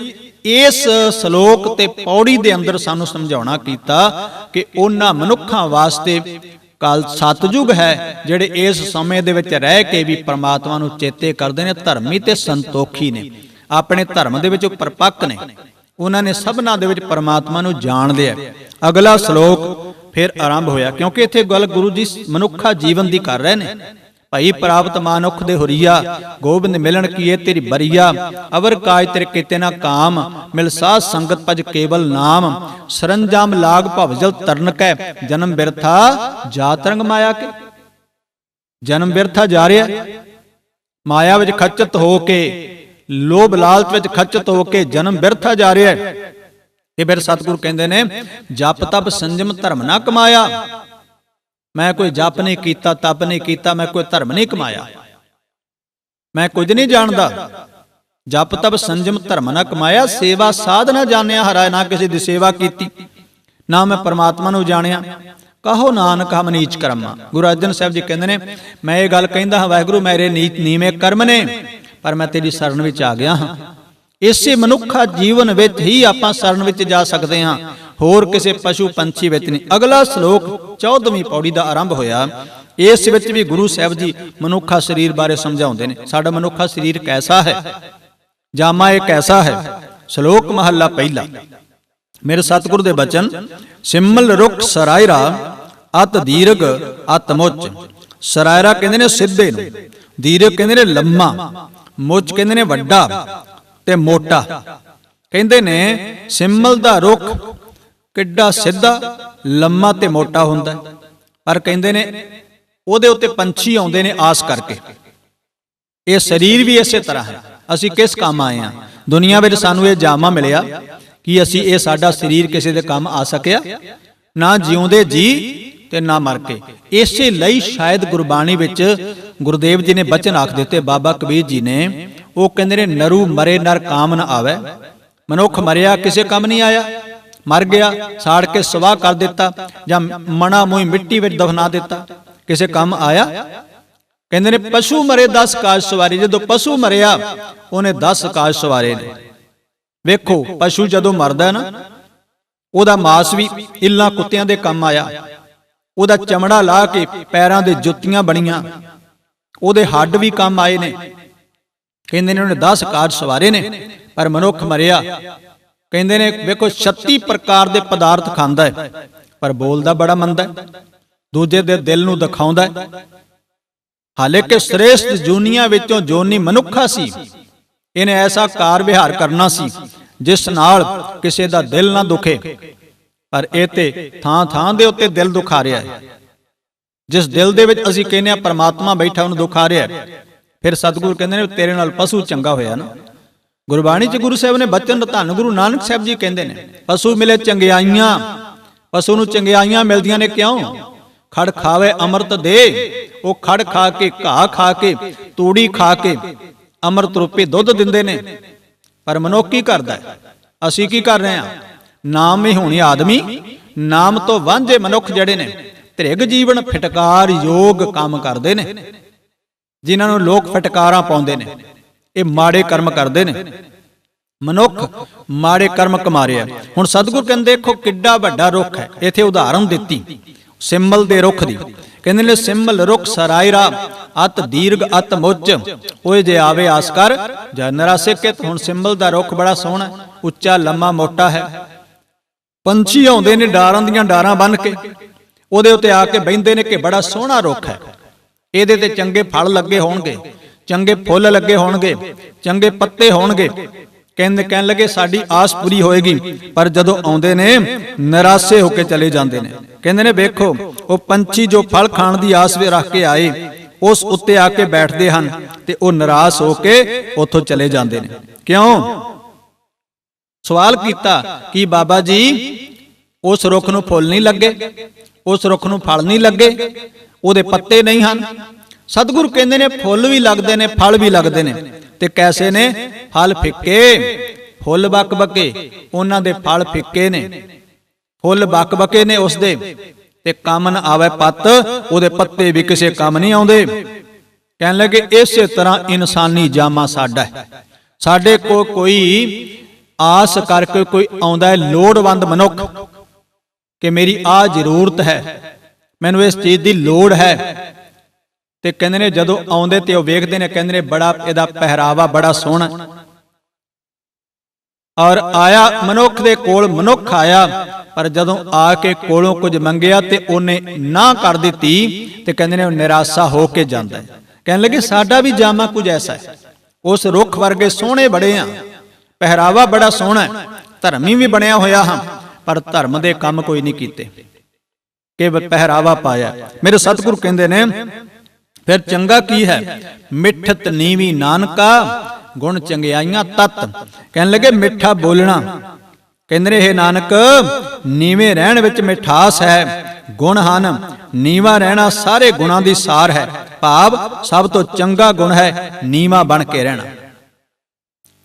ਇਸ ਸ਼ਲੋਕ ਤੇ ਪੌੜੀ ਦੇ ਅੰਦਰ ਸਾਨੂੰ ਸਮਝਾਉਣਾ ਕੀਤਾ ਕਿ ਉਹਨਾਂ ਮਨੁੱਖਾਂ ਵਾਸਤੇ ਕੱਲ ਸਤਜੁਗ ਹੈ, ਜਿਹੜੇ ਇਸ ਸਮੇਂ ਦੇ ਵਿੱਚ ਰਹਿ ਕੇ ਵੀ ਪਰਮਾਤਮਾ ਨੂੰ ਚੇਤੇ ਕਰਦੇ ਨੇ, ਧਰਮੀ ਤੇ ਸੰਤੋਖੀ ਨੇ, ਆਪਣੇ ਧਰਮ ਦੇ ਵਿੱਚ ਪਰਪੱਕ ਨੇ, ਉਹਨਾਂ ਨੇ ਸਭਨਾਂ ਦੇ ਵਿੱਚ ਪਰਮਾਤਮਾ ਨੂੰ ਜਾਣਦੇ ਆ। ਅਗਲਾ ਸ਼ਲੋਕ ਫਿਰ ਆਰੰਭ ਹੋਇਆ, ਕਿਉਂਕਿ ਇੱਥੇ ਗੱਲ ਗੁਰੂ ਜੀ ਮਨੁੱਖਾ ਜੀਵਨ ਦੀ ਕਰ ਰਹੇ ਨੇ। ਭਈ ਪ੍ਰਾਪਤ ਮਾਨੁਖ ਦੇ ਹੁਰੀਆ, ਗੋਬਿੰਦ ਮਿਲਣ ਕੀਏ ਤੇਰੀ ਬਰੀਆ, ਅਵਰ ਕਾਜ ਤੇਰੇ ਕੀਤੇ ਨਾ ਕਾਮ, ਮਿਲ ਸਾਧ ਸੰਗਤ ਭਜ ਕੇਵਲ ਨਾਮ, ਸਰੰਜਾਮ ਲਾਗ ਭਵਜਲ ਤਰਨ ਕੈ, ਜਨਮ ਬਿਰਥਾ ਜਾਤ ਰੰਗ ਮਾਇਆ ਕੇ। ਜਨਮ ਬਿਰਥਾ ਜਾ ਰਿਹਾ, ਮਾਇਆ ਵਿੱਚ ਖਚਤ ਹੋ ਕੇ, ਲੋਭ ਲਾਲਚ ਵਿੱਚ ਖਚਤ ਹੋ ਕੇ ਜਨਮ ਬਿਰਥਾ ਜਾ ਰਿਹਾ ਹੈ। ਇਹ ਫਿਰ ਸਤਿਗੁਰੂ ਕਹਿੰਦੇ ਨੇ, ਜਪ ਤਪ ਸੰਜਮ ਧਰਮ ਨਾ ਕਮਾਇਆ। ਮੈਂ ਕੋਈ ਜਪ ਨਹੀਂ ਕੀਤਾ, ਤਪ ਨਹੀਂ ਕੀਤਾ, ਮੈਂ ਕੋਈ ਧਰਮ ਨਹੀਂ ਕਮਾਇਆ, ਮੈਂ ਕੁਝ ਨਹੀਂ ਜਾਣਦਾ। ਜਪ ਤਪ ਸੰਜਮ ਧਰਮ ਨਾ ਕਮਾਇਆ, ਸੇਵਾ ਸਾਧ ਨਾ ਜਾਣਿਆ ਹਰਾਇ, ਨਾ ਕਿਸੇ ਦੀ ਸੇਵਾ ਕੀਤੀ, ਨਾ ਮੈਂ ਪਰਮਾਤਮਾ ਨੂੰ ਜਾਣਿਆ। ਕਹੋ ਨਾਨਕ ਹਮ ਨੀਚ ਕਰਮਾ। ਗੁਰੂ ਅਰਜਨ ਸਾਹਿਬ ਜੀ ਕਹਿੰਦੇ ਨੇ, ਮੈਂ ਇਹ ਗੱਲ ਕਹਿੰਦਾ ਹਾਂ, ਵਾਹਿਗੁਰੂ ਮੇਰੇ ਨੀਵੇਂ ਕਰਮ ਨੇ, ਪਰ ਮੈਂ ਤੇਰੀ ਸ਼ਰਨ ਵਿੱਚ ਆ ਗਿਆ ਹਾਂ। ਇਸੇ ਮਨੁੱਖਾ ਜੀਵਨ ਵਿੱਚ ਹੀ ਆਪਾਂ ਸ਼ਰਨ ਵਿੱਚ ਜਾ ਸਕਦੇ ਹਾਂ, ਹੋਰ ਕਿਸੇ ਪਸ਼ੂ ਪੰਛੀ ਵਿੱਚ ਨਹੀਂ। ਅਗਲਾ ਸ਼ਲੋਕ 14ਵੀਂ ਪੌੜੀ ਦਾ ਆਰੰਭ ਹੋਇਆ। ਇਸ ਵਿੱਚ ਵੀ ਗੁਰੂ ਸਾਹਿਬ ਜੀ ਮਨੁੱਖਾ ਸਰੀਰ ਬਾਰੇ ਸਮਝਾਉਂਦੇ ਨੇ। ਸਾਡਾ ਮਨੁੱਖਾ ਸਰੀਰ ਕੈਸਾ ਹੈ, ਜਾਮਾ ਇਹ ਕੈਸਾ ਹੈ। ਸ਼ਲੋਕ ਮਹੱਲਾ ਪਹਿਲਾ। ਮੇਰੇ ਸਤਿਗੁਰੂ ਦੇ ਬਚਨ, ਸਿਮਲ ਰੁਖ ਸਰਾਇਰਾ, ਅਤ ਦੀਰਘ ਅਤ ਮੁੱਚ। ਸਰਾਇਰਾ ਕਹਿੰਦੇ ਨੇ ਸਿੱਧੇ ਨੂੰ, ਦੀਰਘ ਕਹਿੰਦੇ ਨੇ ਲੰਮਾ, ਮੁੱਚ ਕਹਿੰਦੇ ਨੇ ਵੱਡਾ ਤੇ ਮੋਟਾ। ਕਹਿੰਦੇ ਨੇ ਸਿਮਲ ਦਾ ਰੁੱਖ ਕਿੱਡਾ ਸਿੱਧਾ, ਲੰਮਾ ਤੇ ਮੋਟਾ ਹੁੰਦਾ, ਪਰ ਕਹਿੰਦੇ ਨੇ ਉਹਦੇ ਉੱਤੇ ਪੰਛੀ ਆਉਂਦੇ ਨੇ ਆਸ ਕਰਕੇ। ਇਹ ਸਰੀਰ ਵੀ ਇਸੇ ਤਰ੍ਹਾਂ ਹੈ। ਅਸੀਂ ਕਿਸ ਕੰਮ ਆਏ ਹਾਂ ਦੁਨੀਆ ਵਿੱਚ? ਸਾਨੂੰ ਇਹ ਜਾਮਾ ਮਿਲਿਆ ਕਿ ਅਸੀਂ ਇਹ ਸਾਡਾ ਸਰੀਰ ਕਿਸੇ ਦੇ ਕੰਮ ਆ ਸਕਿਆ? ਨਾ ਜਿਉਂਦੇ ਜੀ ਤੇ ਨਾ ਮਰ ਕੇ। ਇਸੇ ਲਈ ਸ਼ਾਇਦ ਗੁਰਬਾਣੀ ਵਿੱਚ ਗੁਰਦੇਵ ਜੀ ਨੇ ਬਚਨ ਆਖ ਦਿੱਤੇ, ਬਾਬਾ ਕਬੀਰ ਜੀ ਨੇ। ਉਹ ਕਹਿੰਦੇ ਨੇ, ਨਰੂ ਮਰੇ ਨਰ ਕਾਮ ਨਾ ਆਵੇ। ਮਨੁੱਖ ਮਰਿਆ ਕਿਸੇ ਕੰਮ ਨਹੀਂ ਆਇਆ, ਮਰ ਗਿਆ ਸਾੜ ਕੇ ਸਵਾਹ ਕਰ ਦਿੱਤਾ, ਜਾਂ ਮਣਾ ਮੂੰਹ ਮਿੱਟੀ ਵਿੱਚ ਦਫਨਾ ਦਿੱਤਾ, ਕਿਸੇ ਕੰਮ ਆਇਆ? ਕਹਿੰਦੇ ਨੇ ਪਸ਼ੂ ਮਰੇ 10 ਕਾਜ ਸਵਾਰੀ। ਜਦੋਂ ਪਸ਼ੂ ਮਰਿਆ ਉਹਨੇ 10 ਕਾਜ ਸਵਾਰੇ ਨੇ। ਵੇਖੋ ਪਸ਼ੂ ਜਦੋਂ ਮਰਦਾ ਨਾ ਉਹਦਾ ਮਾਸ ਵੀ ਇੱਲਾਂ ਕੁੱਤਿਆਂ ਦੇ ਕੰਮ ਆਇਆ, ਉਹਦਾ ਚਮੜਾ ਲਾ ਕੇ ਪੈਰਾਂ ਦੇ ਜੁੱਤੀਆਂ ਬਣੀਆਂ, ਉਹਦੇ ਹੱਡ ਵੀ ਕੰਮ ਆਏ ਨੇ। ਕਹਿੰਦੇ ਨੇ ਉਹਨੇ 10 ਕਾਜ ਸਵਾਰੇ ਨੇ। ਪਰ ਮਨੁੱਖ ਮਰਿਆ ਕਹਿੰਦੇ ਨੇ ਵੇਖੋ 36 ਪ੍ਰਕਾਰ ਦੇ ਪਦਾਰਥ ਖਾਂਦਾ ਹੈ ਪਰ ਬੋਲਦਾ ਬੜਾ ਮੰਦਾ ਹੈ, ਦੂਜੇ ਦੇ ਦਿਲ ਨੂੰ ਦਿਖਾਉਂਦਾ ਹੈ। ਹਾਲੇ ਕਿ ਸ੍ਰੇਸ਼ਟ ਜੂਨੀਆਂ ਵਿੱਚੋਂ ਜੋਨੀ ਮਨੁੱਖਾ ਸੀ, ਇਹਨੇ ਐਸਾ ਕਾਰ ਵਿਹਾਰ ਕਰਨਾ ਸੀ ਜਿਸ ਨਾਲ ਕਿਸੇ ਦਾ ਦਿਲ ਨਾ ਦੁਖੇ। ਪਰ ਇਹ ਤੇ ਥਾਂ ਥਾਂ ਦੇ ਉੱਤੇ ਦਿਲ ਦੁਖਾ ਰਿਹਾ ਹੈ। ਜਿਸ ਦਿਲ ਦੇ ਵਿੱਚ ਅਸੀਂ ਕਹਿੰਦੇ ਆ ਪਰਮਾਤਮਾ ਬੈਠਾ ਉਹਨੂੰ ਦੁਖਾ ਰਿਹਾ ਹੈ। ਫਿਰ ਸਤਿਗੁਰੂ ਕਹਿੰਦੇ ਨੇ ਤੇਰੇ ਨਾਲ ਪਸ਼ੂ ਚੰਗਾ ਹੋਇਆ ਨਾ। ਗੁਰਬਾਣੀ ਚ ਗੁਰੂ ਸਾਹਿਬ ਨੇ ਬਚਨ, ਧੰਨ ਗੁਰੂ ਨਾਨਕ ਸਾਹਿਬ ਜੀ ਕਹਿੰਦੇ ਨੇ ਪਸ਼ੂ ਮਿਲੇ ਚੰਗਿਆਈਆਂ। ਪਸ਼ੂ ਨੂੰ ਚੰਗਿਆਈਆਂ ਮਿਲਦੀਆਂ ਨੇ ਕਿਉਂ? ਖੜ ਖਾਵੇ ਅੰਮ੍ਰਿਤ ਦੇ। ਉਹ ਖੜ ਖਾ ਕੇ, ਘਾਹ ਖਾ ਕੇ, ਤੂੜੀ ਖਾ ਕੇ ਅੰਮ੍ਰਿਤ ਰੂਪੀ ਦੁੱਧ ਦਿੰਦੇ ਨੇ। ਪਰ ਮਨੁੱਖ ਕੀ ਕਰਦਾ ਹੈ? ਅਸੀਂ ਕੀ ਕਰ ਰਹੇ ਹਾਂ? ਨਾਮ ਹੀ ਹੋਣੀ ਆਦਮੀ, ਨਾਮ ਤੋਂ ਵਾਂਝੇ ਮਨੁੱਖ ਜਿਹੜੇ ਨੇ ਧ੍ਰਿਗ ਜੀਵਨ ਫਟਕਾਰ ਯੋਗ ਕੰਮ ਕਰਦੇ ਨੇ, ਜਿਨ੍ਹਾਂ ਨੂੰ ਲੋਕ ਫਟਕਾਰਾਂ ਪਾਉਂਦੇ ਨੇ। ਇਹ ਮਾੜੇ ਕਰਮ ਕਰਦੇ ਨੇ। ਮਨੁੱਖ ਮਾੜੇ ਕਰਮ ਕਮਾ ਰਿਹਾ। ਹੁਣ ਸਤਿਗੁਰ ਕਹਿੰਦੇ ਦੇਖੋ ਕਿੱਡਾ ਵੱਡਾ ਰੁੱਖ ਹੈ। ਇੱਥੇ ਉਦਾਹਰਨ ਦਿੱਤੀ ਸਿੰਮਲ ਦੇ ਰੁੱਖ ਦੀ। ਕਹਿੰਦੇ ਨੇ ਸਿੰਮਲ ਰੁੱਖ ਸਰਾਇਰਾ ਅਤ ਦੀਰਘ ਅਤ ਮੁੱਚ, ਓਏ ਜੇ ਆਵੇ ਆਸ ਕਰ ਜਾਂ ਨਰਾਸੇ ਕਿਤ। ਹੁਣ ਸਿੰਮਲ ਦਾ ਰੁੱਖ ਬੜਾ ਸੋਹਣਾ, ਉੱਚਾ, ਲੰਮਾ, ਮੋਟਾ ਹੈ। ਪੰਛੀ ਆਉਂਦੇ ਨੇ ਡਾਰਾਂ ਦੀਆਂ ਡਾਰਾਂ ਬੰਨ੍ਹ ਕੇ, ਉਹਦੇ ਉੱਤੇ ਆ ਕੇ ਬਹਿੰਦੇ ਨੇ ਕਿ ਬੜਾ ਸੋਹਣਾ ਰੁੱਖ ਹੈ, ਇਹਦੇ ਤੇ ਚੰਗੇ ਫਲ ਲੱਗੇ ਹੋਣਗੇ, ਚੰਗੇ ਫੁੱਲ ਲੱਗੇ ਹੋਣਗੇ, ਚੰਗੇ ਪੱਤੇ ਹੋਣਗੇ। ਕਹਿਣ ਲੱਗੇ ਸਾਡੀ ਆਸ ਪੂਰੀ ਹੋਏਗੀ। ਪਰ ਜਦੋਂ ਆਉਂਦੇ ਨੇ ਨਿਰਾਸ਼ੇ ਹੋ ਕੇ ਚਲੇ ਜਾਂਦੇ ਨੇ। ਕਹਿੰਦੇ ਨੇ ਵੇਖੋ ਉਹ ਪੰਛੀ ਜੋ ਫਲ ਖਾਣ ਦੀ ਆਸ ਵਿੱਚ ਰੱਖ ਕੇ ਆਏ, ਉਸ ਉੱਤੇ ਆ ਕੇ ਬੈਠਦੇ ਹਨ ਤੇ ਉਹ ਨਿਰਾਸ਼ ਹੋ ਕੇ ਉੱਥੋਂ ਚਲੇ ਜਾਂਦੇ ਨੇ। ਕਿਉਂ? ਸਵਾਲ ਕੀਤਾ ਕਿ ਬਾਬਾ ਜੀ ਉਸ ਰੁੱਖ ਨੂੰ ਫੁੱਲ ਨਹੀਂ ਲੱਗੇ, ਉਸ ਰੁੱਖ ਨੂੰ ਫਲ ਨਹੀਂ ਲੱਗੇ, ਉਹਦੇ ਪੱਤੇ ਨਹੀਂ ਹਨ। ਸਤਿਗੁਰੂ ਕਹਿੰਦੇ ਨੇ ਫੁੱਲ ਵੀ ਲੱਗਦੇ ਨੇ, ਫਲ ਵੀ ਲੱਗਦੇ ਨੇ। ਤੇ ਕੈਸੇ ਨੇ? ਫਲ ਫਿੱਕੇ, ਫੁੱਲ ਬਕਬਕੇ, ਉਹਨਾਂ ਦੇ ਫਲ ਫਿੱਕੇ ਨੇ। ਫੁੱਲ ਬਕਬਕੇ ਨੇ ਉਸਦੇ, ਤੇ ਕੰਮ ਨਾ ਆਵੇ ਪੱਤ, ਉਹਦੇ ਪੱਤੇ ਵੀ ਕਿਸੇ ਕੰਮ ਨਹੀਂ ਆਉਂਦੇ। ਕਹਿਣ ਲੱਗੇ ਇਸੇ ਤਰ੍ਹਾਂ ਇਨਸਾਨੀ ਜਾਮਾ ਸਾਡਾ ਹੈ। ਸਾਡੇ ਕੋਲ ਕੋਈ ਆਸ ਕਰਕੇ ਕੋਈ ਆਉਂਦਾ ਹੈ ਲੋੜਵੰਦ ਮਨੁੱਖ ਕਿ ਮੇਰੀ ਆਹ ਜ਼ਰੂਰਤ ਹੈ, ਮੈਨੂੰ ਇਸ ਚੀਜ਼ ਦੀ ਲੋੜ ਹੈ। ਤੇ ਕਹਿੰਦੇ ਨੇ ਜਦੋਂ ਆਉਂਦੇ ਤੇ ਉਹ ਵੇਖਦੇ ਨੇ, ਕਹਿੰਦੇ ਨੇ ਬੜਾ ਇਹਦਾ ਪਹਿਰਾਵਾ ਬੜਾ ਸੋਹਣਾ। ਔਰ ਆਇਆ ਮਨੁੱਖ ਦੇ ਕੋਲ, ਮਨੁੱਖ ਆਇਆ, ਪਰ ਜਦੋਂ ਆ ਕੇ ਕੋਲੋਂ ਕੁਝ ਮੰਗਿਆ ਤੇ ਉਹਨੇ ਨਾ ਕਰ ਦਿੱਤੀ, ਤੇ ਕਹਿੰਦੇ ਨੇ ਉਹ ਨਿਰਾਸ਼ਾ ਹੋ ਕੇ ਜਾਂਦਾ ਹੈ। ਕਹਿਣ ਲੱਗੇ ਸਾਡਾ ਵੀ ਜਾਮਾ ਕੁਝ ਐਸਾ ਹੈ। ਉਸ ਰੁੱਖ ਵਰਗੇ ਸੋਹਣੇ ਬੜੇ ਆ, ਪਹਿਰਾਵਾ ਬੜਾ ਸੋਹਣਾ, ਧਰਮੀ ਵੀ ਬਣਿਆ ਹੋਇਆ ਹਾਂ, ਪਰ ਧਰਮ ਦੇ ਕੰਮ ਕੋਈ ਨਹੀਂ ਕੀਤੇ, ਕੇਵਲ ਪਹਿਰਾਵਾ ਪਾਇਆ। ਮੇਰੇ ਸਤਿਗੁਰੂ ਕਹਿੰਦੇ ਨੇ ਫਿਰ ਚੰਗਾ ਕੀ ਹੈ? ਮਿੱਠਤ ਨੀਵੀ ਨਾਨਕਾ ਗੁਣ ਚੰਗਿਆਈਆਂ ਤਤ। ਕਹਿਣ ਲੱਗੇ ਮਿੱਠਾ ਬੋਲਣਾ। ਕਹਿੰਦੇ ਨੇ ਇਹ ਨਾਨਕ ਨੀਵੇਂ ਰਹਿਣ ਵਿੱਚ ਮਿਠਾਸ ਹੈ, ਗੁਣ ਹਨ। ਨੀਵਾ ਰਹਿਣਾ ਸਾਰੇ ਗੁਣਾਂ ਦੀ ਸਾਰ ਹੈ। ਭਾਵ ਸਭ ਤੋਂ ਚੰਗਾ ਗੁਣ ਹੈ ਨੀਵਾ ਬਣ ਕੇ ਰਹਿਣਾ।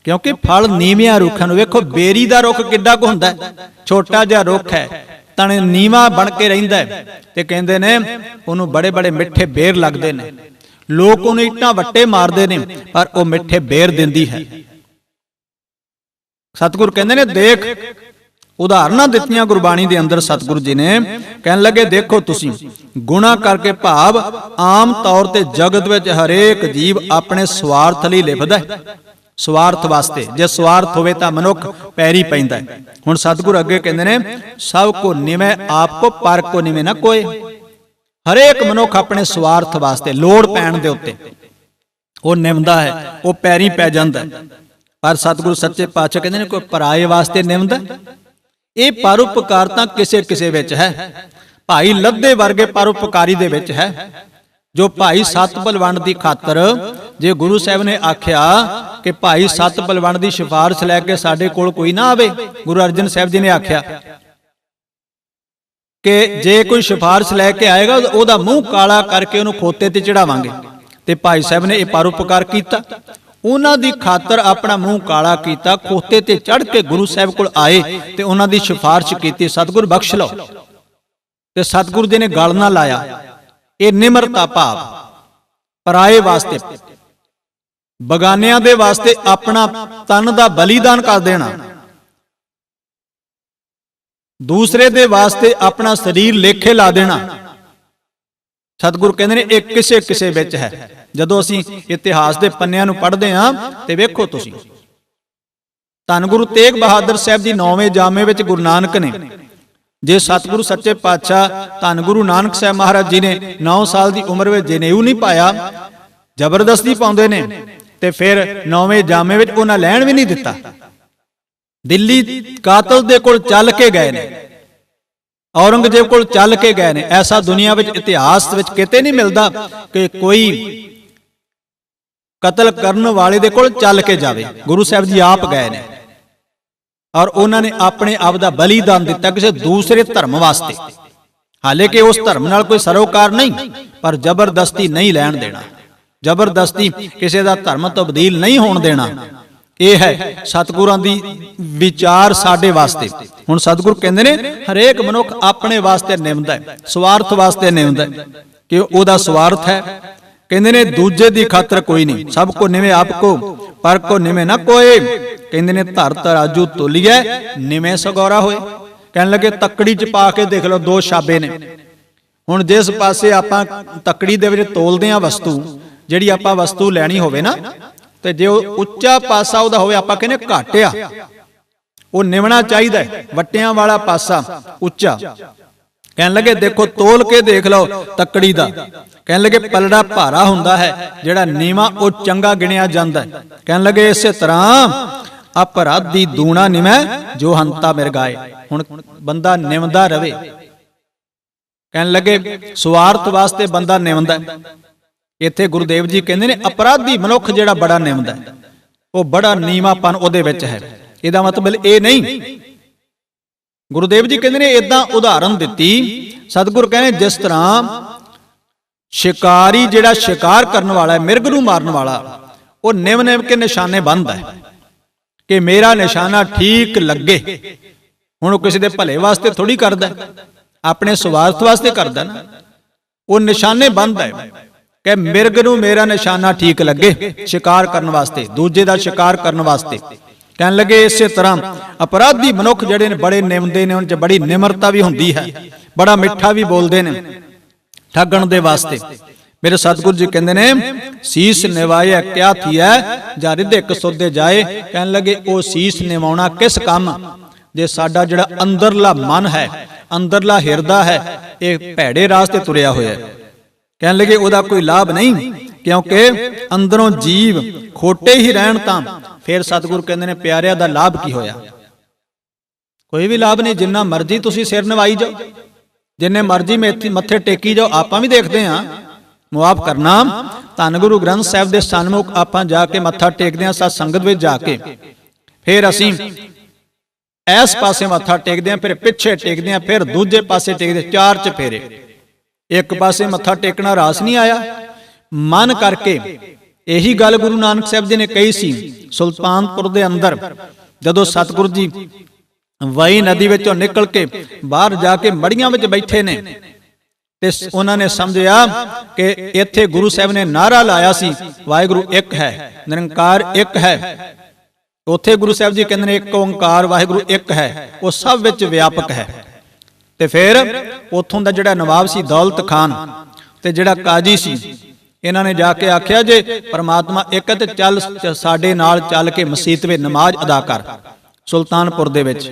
ਕਿਉਂਕਿ ਫਲ ਨੀਵਿਆਂ ਰੁੱਖਾਂ ਨੂੰ ਵੇਖੋ, ਬੇਰੀ ਦਾ ਰੁੱਖ ਕਿੱਡਾ ਕੁ ਹੁੰਦਾ, ਛੋਟਾ ਜਿਹਾ ਰੁੱਖ ਹੈ, ਤਣੇ ਨੀਵਾ ਬਣ ਕੇ ਰਹਿੰਦਾ ਹੈ। ਤੇ ਕਹਿੰਦੇ ਨੇ ਉਹਨੂੰ ਬੜੇ ਬੜੇ ਮਿੱਠੇ ਬੇਰ ਲੱਗਦੇ ਨੇ। ਲੋਕ ਉਹਨੂੰ ਇੱਟਾਂ ਵੱਟੇ ਮਾਰਦੇ ਨੇ, ਪਰ ਉਹ ਮਿੱਠੇ ਬੇਰ ਦਿੰਦੀ ਹੈ। ਸਤਿਗੁਰ ਕਹਿੰਦੇ ਨੇ ਦੇਖ, ਉਦਾਹਰਨਾਂ ਦਿੱਤੀਆਂ ਗੁਰਬਾਣੀ ਦੇ ਅੰਦਰ ਸਤਿਗੁਰੂ ਜੀ ਨੇ। ਕਹਿਣ ਲੱਗੇ ਦੇਖੋ ਤੁਸੀਂ ਗੁਣਾ ਕਰਕੇ, ਭਾਵ ਆਮ ਤੌਰ ਤੇ ਜਗਤ ਵਿੱਚ ਹਰੇਕ ਜੀਵ ਆਪਣੇ ਸਵਾਰਥ ਲਈ ਲਿਖਦਾ ਹੈ, ਸਵਾਰਥ ਵਾਸਤੇ। ਜੇ ਸਵਾਰਥ ਹੋਵੇ ਤਾਂ ਮਨੁੱਖ ਪੈਰੀ ਪੈਂਦਾ ਹੈ। ਹੁਣ ਸਤਿਗੁਰ ਅੱਗੇ ਕਹਿੰਦੇ ਨੇ ਸਭ ਕੋ ਨਿਵੇਂ ਆਪ ਕੋ, ਪਰ ਕੋ ਨਿਵੇਂ ਨਾ ਕੋਏ। ਹਰੇਕ ਮਨੁੱਖ ਆਪਣੇ ਸਵਾਰਥ ਵਾਸਤੇ, ਲੋੜ ਪੈਣ ਦੇ ਉੱਤੇ ਉਹ ਨਿਮਦਾ ਹੈ, ਉਹ ਪੈਰੀ ਪੈ ਜਾਂਦਾ ਹੈ। ਪਰ ਸਤਿਗੁਰੂ ਸੱਚੇ ਪਾਤਸ਼ਾਹ ਕਹਿੰਦੇ ਨੇ ਕੋਈ ਪਰਾਏ ਵਾਸਤੇ ਨਿਮਦਾ। ਇਹ ਪਰਉਪਕਾਰ ਤਾਂ ਕਿਸੇ ਕਿਸੇ ਵਿੱਚ ਹੈ। ਭਾਈ ਲੱਦੇ ਵਰਗੇ ਪਰਉਪਕਾਰੀ ਦੇ ਵਿੱਚ ਹੈ। ਜੋ ਭਾਈ ਸਤ ਬਲਵੰਡ ਦੀ ਖਾਤਰ, ਜੇ ਗੁਰੂ ਸਾਹਿਬ ਨੇ ਆਖਿਆ ਕਿ ਭਾਈ ਸਤ ਬਲਵੰਡ ਦੀ ਸਿਫਾਰਿਸ਼ ਲੈ ਕੇ ਸਾਡੇ ਕੋਲ ਕੋਈ ਨਾ ਆਵੇ, ਗੁਰੂ ਅਰਜਨ ਸਾਹਿਬ ਜੀ ਨੇ ਆਖਿਆ ਕਿ ਜੇ ਕੋਈ ਸਿਫਾਰਿਸ਼ ਲੈ ਕੇ ਆਏਗਾ ਉਹਦਾ ਮੂੰਹ ਕਾਲਾ ਕਰਕੇ ਉਹਨੂੰ ਖੋਤੇ ਤੇ ਚੜਾਵਾਂਗੇ। ਤੇ ਭਾਈ ਸਾਹਿਬ ਨੇ ਇਹ ਪਰਉਪਕਾਰ ਕੀਤਾ, ਉਹਨਾਂ ਦੀ ਖਾਤਰ ਆਪਣਾ ਮੂੰਹ ਕਾਲਾ ਕੀਤਾ, ਖੋਤੇ ਤੇ ਚੜ ਕੇ ਗੁਰੂ ਸਾਹਿਬ ਕੋਲ ਆਏ ਤੇ ਉਹਨਾਂ ਦੀ ਸਿਫਾਰਿਸ਼ ਕੀਤੀ, ਸਤਿਗੁਰ ਬਖਸ਼ ਲਓ। ਤੇ ਸਤਿਗੁਰੂ ਜੀ ਨੇ ਗਲ ਨਾ ਲਾਇਆ। ਇਹ ਨਿਮਰਤਾ ਭਾਵ ਪਰਾਏ ਵਾਸਤੇ, ਬਗਾਨਿਆਂ ਦੇ ਵਾਸਤੇ ਆਪਣਾ ਤਨ ਦਾ ਬਲੀਦਾਨ ਕਰ ਦੇਣਾ, ਦੂਸਰੇ ਦੇ ਵਾਸਤੇ ਆਪਣਾ ਸਰੀਰ ਲੇਖੇ ਲਾ ਦੇਣਾ। ਸਤਿਗੁਰੂ ਕਹਿੰਦੇ ਨੇ ਇਹ ਕਿਸੇ ਕਿਸੇ ਵਿੱਚ ਹੈ। ਜਦੋਂ ਅਸੀਂ ਇਤਿਹਾਸ ਦੇ ਪੰਨਿਆਂ ਨੂੰ ਪੜ੍ਹਦੇ ਹਾਂ ਤੇ ਵੇਖੋ ਤੁਸੀਂ, ਧੰਨ ਗੁਰੂ ਤੇਗ ਬਹਾਦਰ ਸਾਹਿਬ ਜੀ 9ਵੇਂ ਜਾਮੇ ਵਿੱਚ ਗੁਰੂ ਨਾਨਕ ਨੇ, ਜੇ ਸਤਿਗੁਰੂ ਸੱਚੇ ਪਾਤਸ਼ਾਹ ਧੰਨ ਗੁਰੂ ਨਾਨਕ ਸਾਹਿਬ ਮਹਾਰਾਜ ਜੀ ਨੇ 9 ਸਾਲ ਦੀ ਉਮਰ ਵਿੱਚ ਜਨੇਊ ਨਹੀਂ ਪਾਇਆ, ਜ਼ਬਰਦਸਤੀ ਪਾਉਂਦੇ ਨੇ, ਤੇ ਫਿਰ 9ਵੇਂ ਜਾਮੇ ਵਿੱਚ ਉਹਨਾਂ ਲੈਣ ਵੀ ਨਹੀਂ ਦਿੱਤਾ। ਦਿੱਲੀ ਕਾਤਲ ਦੇ ਕੋਲ ਚੱਲ ਕੇ ਗਏ ਨੇ, ਔਰੰਗਜ਼ੇਬ ਕੋਲ ਚੱਲ ਕੇ ਗਏ ਨੇ। ਐਸਾ ਦੁਨੀਆ ਵਿੱਚ ਇਤਿਹਾਸ ਵਿੱਚ ਕਿਤੇ ਨਹੀਂ ਮਿਲਦਾ ਕਿ ਕੋਈ ਕਤਲ ਕਰਨ ਵਾਲੇ ਦੇ ਕੋਲ ਚੱਲ ਕੇ ਜਾਵੇ। ਗੁਰੂ ਸਾਹਿਬ ਜੀ ਆਪ ਗਏ ਨੇ ਔਰ ਉਹਨਾਂ ਨੇ ਆਪਣੇ ਆਪ ਦਾ ਬਲੀਦਾਨ ਦਿੱਤਾ ਕਿਸੇ ਦੂਸਰੇ ਧਰਮ ਵਾਸਤੇ। ਹਾਲੇ ਕਿ ਉਸ ਧਰਮ ਨਾਲ ਕੋਈ ਸਰੋਕਾਰ ਨਹੀਂ, ਪਰ ਜ਼ਬਰਦਸਤੀ ਨਹੀਂ ਲੈਣ ਦੇਣਾ, ਜ਼ਬਰਦਸਤੀ ਕਿਸੇ ਦਾ ਧਰਮ ਤਬਦੀਲ ਨਹੀਂ ਹੋਣ ਦੇਣਾ। ਇਹ ਹੈ ਸਤਿਗੁਰਾਂ ਦੀ ਵਿਚਾਰ ਸਾਡੇ ਵਾਸਤੇ। ਹੁਣ ਸਤਿਗੁਰ ਕਹਿੰਦੇ ਨੇ ਹਰੇਕ ਮਨੁੱਖ ਆਪਣੇ ਵਾਸਤੇ ਨਿਮਦਾ ਹੈ, ਸਵਾਰਥ ਵਾਸਤੇ ਨਿਮਦਾ ਹੈ ਕਿ ਉਹਦਾ ਸਵਾਰਥ ਹੈ। ਕਹਿੰਦੇ ਨੇ ਦੂਜੇ ਦੀ ਖਾਤਰ ਕੋਈ ਨਹੀਂ, ਸਭ ਕੋ ਨਿਵੇਂ ਆਪ ਕੋ, ਪਰ ਕੋ ਨਿਵੇਂ ਨਾ ਕੋਏ। ਕਹਿੰਦੇ ਨੇ ਧਰ ਤਰਾਜੂ ਤੋਲੀਐ, ਨਿਵੇਂ ਸਗੋਰਾ ਹੋਏ। ਕਹਿਣ ਲੱਗੇ ਤੱਕੜੀ ਚ ਪਾ ਕੇ ਦੇਖ ਲਓ, 2 ਛਾਬੇ ਨੇ। ਹੁਣ ਜਿਸ ਪਾਸੇ ਆਪਾਂ ਤੱਕੜੀ ਦੇ ਵਿੱਚ ਤੋਲਦੇ ਆ ਵਸਤੂ, ਜਿਹੜੀ ਆਪਾਂ ਵਸਤੂ ਲੈਣੀ ਹੋਵੇ ਨਾ, ਤੇ ਜੇ ਉਹ ਉੱਚਾ ਪਾਸਾ ਉਹਦਾ ਹੋਵੇ, ਆਪਾਂ ਕਹਿੰਦੇ ਘੱਟ ਆ, ਉਹ ਨਿਵਣਾ ਚਾਹੀਦਾ, ਵੱਟਿਆਂ ਵਾਲਾ ਪਾਸਾ ਉੱਚਾ। ਕਹਿਣ ਲੱਗੇ ਦੇਖੋ ਤੋਲ ਕੇ ਦੇਖ ਲਓ ਤੱਕੜੀ ਦਾ। ਕਹਿਣ ਲੱਗੇ ਪਲੜਾ ਭਾਰਾ ਹੁੰਦਾ ਹੈ, ਜਿਹੜਾ ਨੀਵਾਂ ਉਹ ਚੰਗਾ ਗਿਣਿਆ ਜਾਂਦਾ ਹੈ। ਕਹਿਣ ਲੱਗੇ ਇਸੇ ਤਰ੍ਹਾਂ ਅਪਰਾਧੀ ਦੂਣਾ ਨਿਮੈ, ਜੋ ਹੰਤਾ ਮਿਰਗਾਏ। ਹੁਣ ਬੰਦਾ ਨਿਵਦਾ ਰਵੇ। ਕਹਿਣ ਲੱਗੇ ਸਵਾਰਥ ਵਾਸਤੇ ਬੰਦਾ ਨਿਵਦਾ। ਇੱਥੇ ਗੁਰਦੇਵ ਜੀ ਕਹਿੰਦੇ ਨੇ ਅਪਰਾਧੀ ਮਨੁੱਖ ਜਿਹੜਾ ਬੜਾ ਨਿਮਦਾ, ਉਹ ਬੜਾ ਨੀਵਾਂਪਨ ਉਹਦੇ ਵਿੱਚ ਹੈ। ਇਹਦਾ ਮਤਲਬ ਇਹ ਨਹੀਂ। ਗੁਰਦੇਵ ਜੀ ਕਹਿੰਦੇ ਨੇ ਇਦਾਂ ਉਦਾਹਰਨ ਦਿੱਤੀ ਸਤਿਗੁਰ ਕਹਿੰਦੇ, ਜਿਸ ਤਰ੍ਹਾਂ ਸ਼ਿਕਾਰੀ ਜਿਹੜਾ ਸ਼ਿਕਾਰ ਕਰਨ ਵਾਲਾ ਹੈ, ਮਿਰਗ ਨੂੰ ਮਾਰਨ ਵਾਲਾ, ਉਹ ਨਿਵ ਨਿਵ ਕੇ ਨਿਸ਼ਾਨੇ ਬੰਨ੍ਹਦਾ ਹੈ ਕਿ ਮੇਰਾ ਨਿਸ਼ਾਨਾ ਠੀਕ ਲੱਗੇ। ਹੁਣ ਉਹ ਕਿਸੇ ਦੇ ਭਲੇ ਵਾਸਤੇ ਥੋੜੀ ਕਰਦਾ, ਆਪਣੇ ਸਵਾਰਥ ਵਾਸਤੇ ਕਰਦਾ ਨਾ। ਉਹ ਨਿਸ਼ਾਨੇ ਬੰਨ੍ਹਦਾ ਹੈ ਕਿ ਮਿਰਗ ਨੂੰ ਮੇਰਾ ਨਿਸ਼ਾਨਾ ਠੀਕ ਲੱਗੇ, ਸ਼ਿਕਾਰ ਕਰਨ ਵਾਸਤੇ, ਦੂਜੇ ਦਾ ਸ਼ਿਕਾਰ ਕਰਨ ਵਾਸਤੇ। ਕਹਿਣ ਲੱਗੇ ਇਸੇ ਤਰ੍ਹਾਂ ਅਪਰਾਧੀ ਮਨੁੱਖ ਜਿਹੜੇ ਨੇ ਬੜੇ ਨਿਮਦੇ ਨੇ, ਉਹਨਾਂ 'ਚ ਬੜੀ ਨਿਮਰਤਾ ਵੀ ਹੁੰਦੀ ਹੈ, ਬੜਾ ਮਿੱਠਾ ਵੀ ਬੋਲਦੇ ਨੇ ਠੱਗਣ ਦੇ ਵਾਸਤੇ। ਮੇਰੇ ਸਤਿਗੁਰੂ ਜੀ ਕਹਿੰਦੇ ਨੇ ਸੀਸ ਨਿਵਾਇਆ ਕਿਆ ਥੀਐ, ਜਾਂ ਰਿਧਿਕ ਸੋਧੇ ਜਾਏ। ਕਹਿਣ ਲੱਗੇ ਉਹ ਸੀਸ ਨਿਵਾਉਣਾ ਕਿਸ ਕੰਮ, ਜੇ ਸਾਡਾ ਜਿਹੜਾ ਅੰਦਰਲਾ ਮਨ ਹੈ, ਅੰਦਰਲਾ ਹਿਰਦਾ ਹੈ, ਇਹ ਭੈੜੇ ਰਾਸਤੇ ਤੁਰਿਆ ਹੋਇਆ ਹੈ। ਕਹਿਣ ਲੱਗੇ ਉਹਦਾ ਕੋਈ ਲਾਭ ਨਹੀਂ, ਕਿਉਂਕਿ ਅੰਦਰੋਂ ਜੀਵ ਖੋਟੇ ਹੀ ਰਹਿਣ ਤਾਂ ਫਿਰ ਸਤਿਗੁਰੂ ਕਹਿੰਦੇ ਨੇ ਪਿਆਰਿਆਂ ਦਾ ਲਾਭ ਕੀ ਹੋਇਆ? ਕੋਈ ਵੀ ਲਾਭ ਨਹੀਂ। ਜਿੰਨਾ ਮਰਜ਼ੀ ਤੁਸੀਂ ਸਿਰ ਨਵਾਈ ਜਾਓ, ਜਿੰਨੇ ਮਰਜ਼ੀ ਮੱਥੇ ਟੇਕੀ ਜਾਓ, ਆਪਾਂ ਵੀ ਦੇਖਦੇ ਹਾਂ ਮੁਆਫ ਕਰਨਾ। ਧੰਨ ਗੁਰੂ ਗ੍ਰੰਥ ਸਾਹਿਬ ਦੇ ਸਨਮੁਖ ਆਪਾਂ ਜਾ ਕੇ ਮੱਥਾ ਟੇਕਦੇ ਹਾਂ, ਸਤ ਸੰਗਤ ਵਿੱਚ ਜਾ ਕੇ, ਫਿਰ ਅਸੀਂ ਇਸ ਪਾਸੇ ਮੱਥਾ ਟੇਕਦੇ ਹਾਂ, ਫਿਰ ਪਿੱਛੇ ਟੇਕਦੇ ਹਾਂ, ਫਿਰ ਦੂਜੇ ਪਾਸੇ ਟੇਕਦੇ, 4 ਚਫੇਰੇ। ਇੱਕ ਪਾਸੇ ਮੱਥਾ ਟੇਕਣਾ ਰਾਸ ਨਹੀਂ ਆਇਆ। ਮਨ ਕਰਕੇ ਇਹੀ ਗੱਲ ਗੁਰੂ ਨਾਨਕ ਸਾਹਿਬ ਜੀ ਨੇ ਕਹੀ ਸੀ ਸੁਲਤਾਨਪੁਰ ਦੇ ਅੰਦਰ, ਜਦੋਂ ਸਤਿਗੁਰੂ ਜੀ ਵਈ ਨਦੀ ਵਿੱਚੋਂ ਨਿਕਲ ਕੇ ਬਾਹਰ ਜਾ ਕੇ ਮੜੀਆਂ ਵਿੱਚ ਬੈਠੇ ਨੇ, ਤੇ ਉਹਨਾਂ ਨੇ ਸਮਝਿਆ ਕਿ ਇੱਥੇ ਗੁਰੂ ਸਾਹਿਬ ਨੇ ਨਾਰਾ ਲਾਇਆ ਸੀ ਵਾਹਿਗੁਰੂ ਇੱਕ ਹੈ, ਨਿਰੰਕਾਰ ਇੱਕ ਹੈ। ਉੱਥੇ ਗੁਰੂ ਸਾਹਿਬ ਜੀ ਕਹਿੰਦੇ ਨੇ ਇੱਕ ਓੰਕਾਰ ਵਾਹਿਗੁਰੂ ਇੱਕ ਹੈ, ਉਹ ਸਭ ਵਿੱਚ ਵਿਆਪਕ ਹੈ। ਤੇ ਫਿਰ ਉੱਥੋਂ ਦਾ ਜਿਹੜਾ ਨਵਾਬ ਸੀ ਦੌਲਤ ਖਾਨ, ਤੇ ਜਿਹੜਾ ਕਾਜੀ ਸੀ, ਇਹਨਾਂ ਨੇ ਜਾ ਕੇ ਆਖਿਆ ਜੇ ਪਰਮਾਤਮਾ ਇੱਕ ਹੈ ਤੇ ਚੱਲ ਸਾਡੇ ਨਾਲ ਚੱਲ ਕੇ ਮਸੀਤ ਵਿੱਚ ਨਮਾਜ਼ ਅਦਾ ਕਰ, ਸੁਲਤਾਨਪੁਰ ਦੇ ਵਿੱਚ।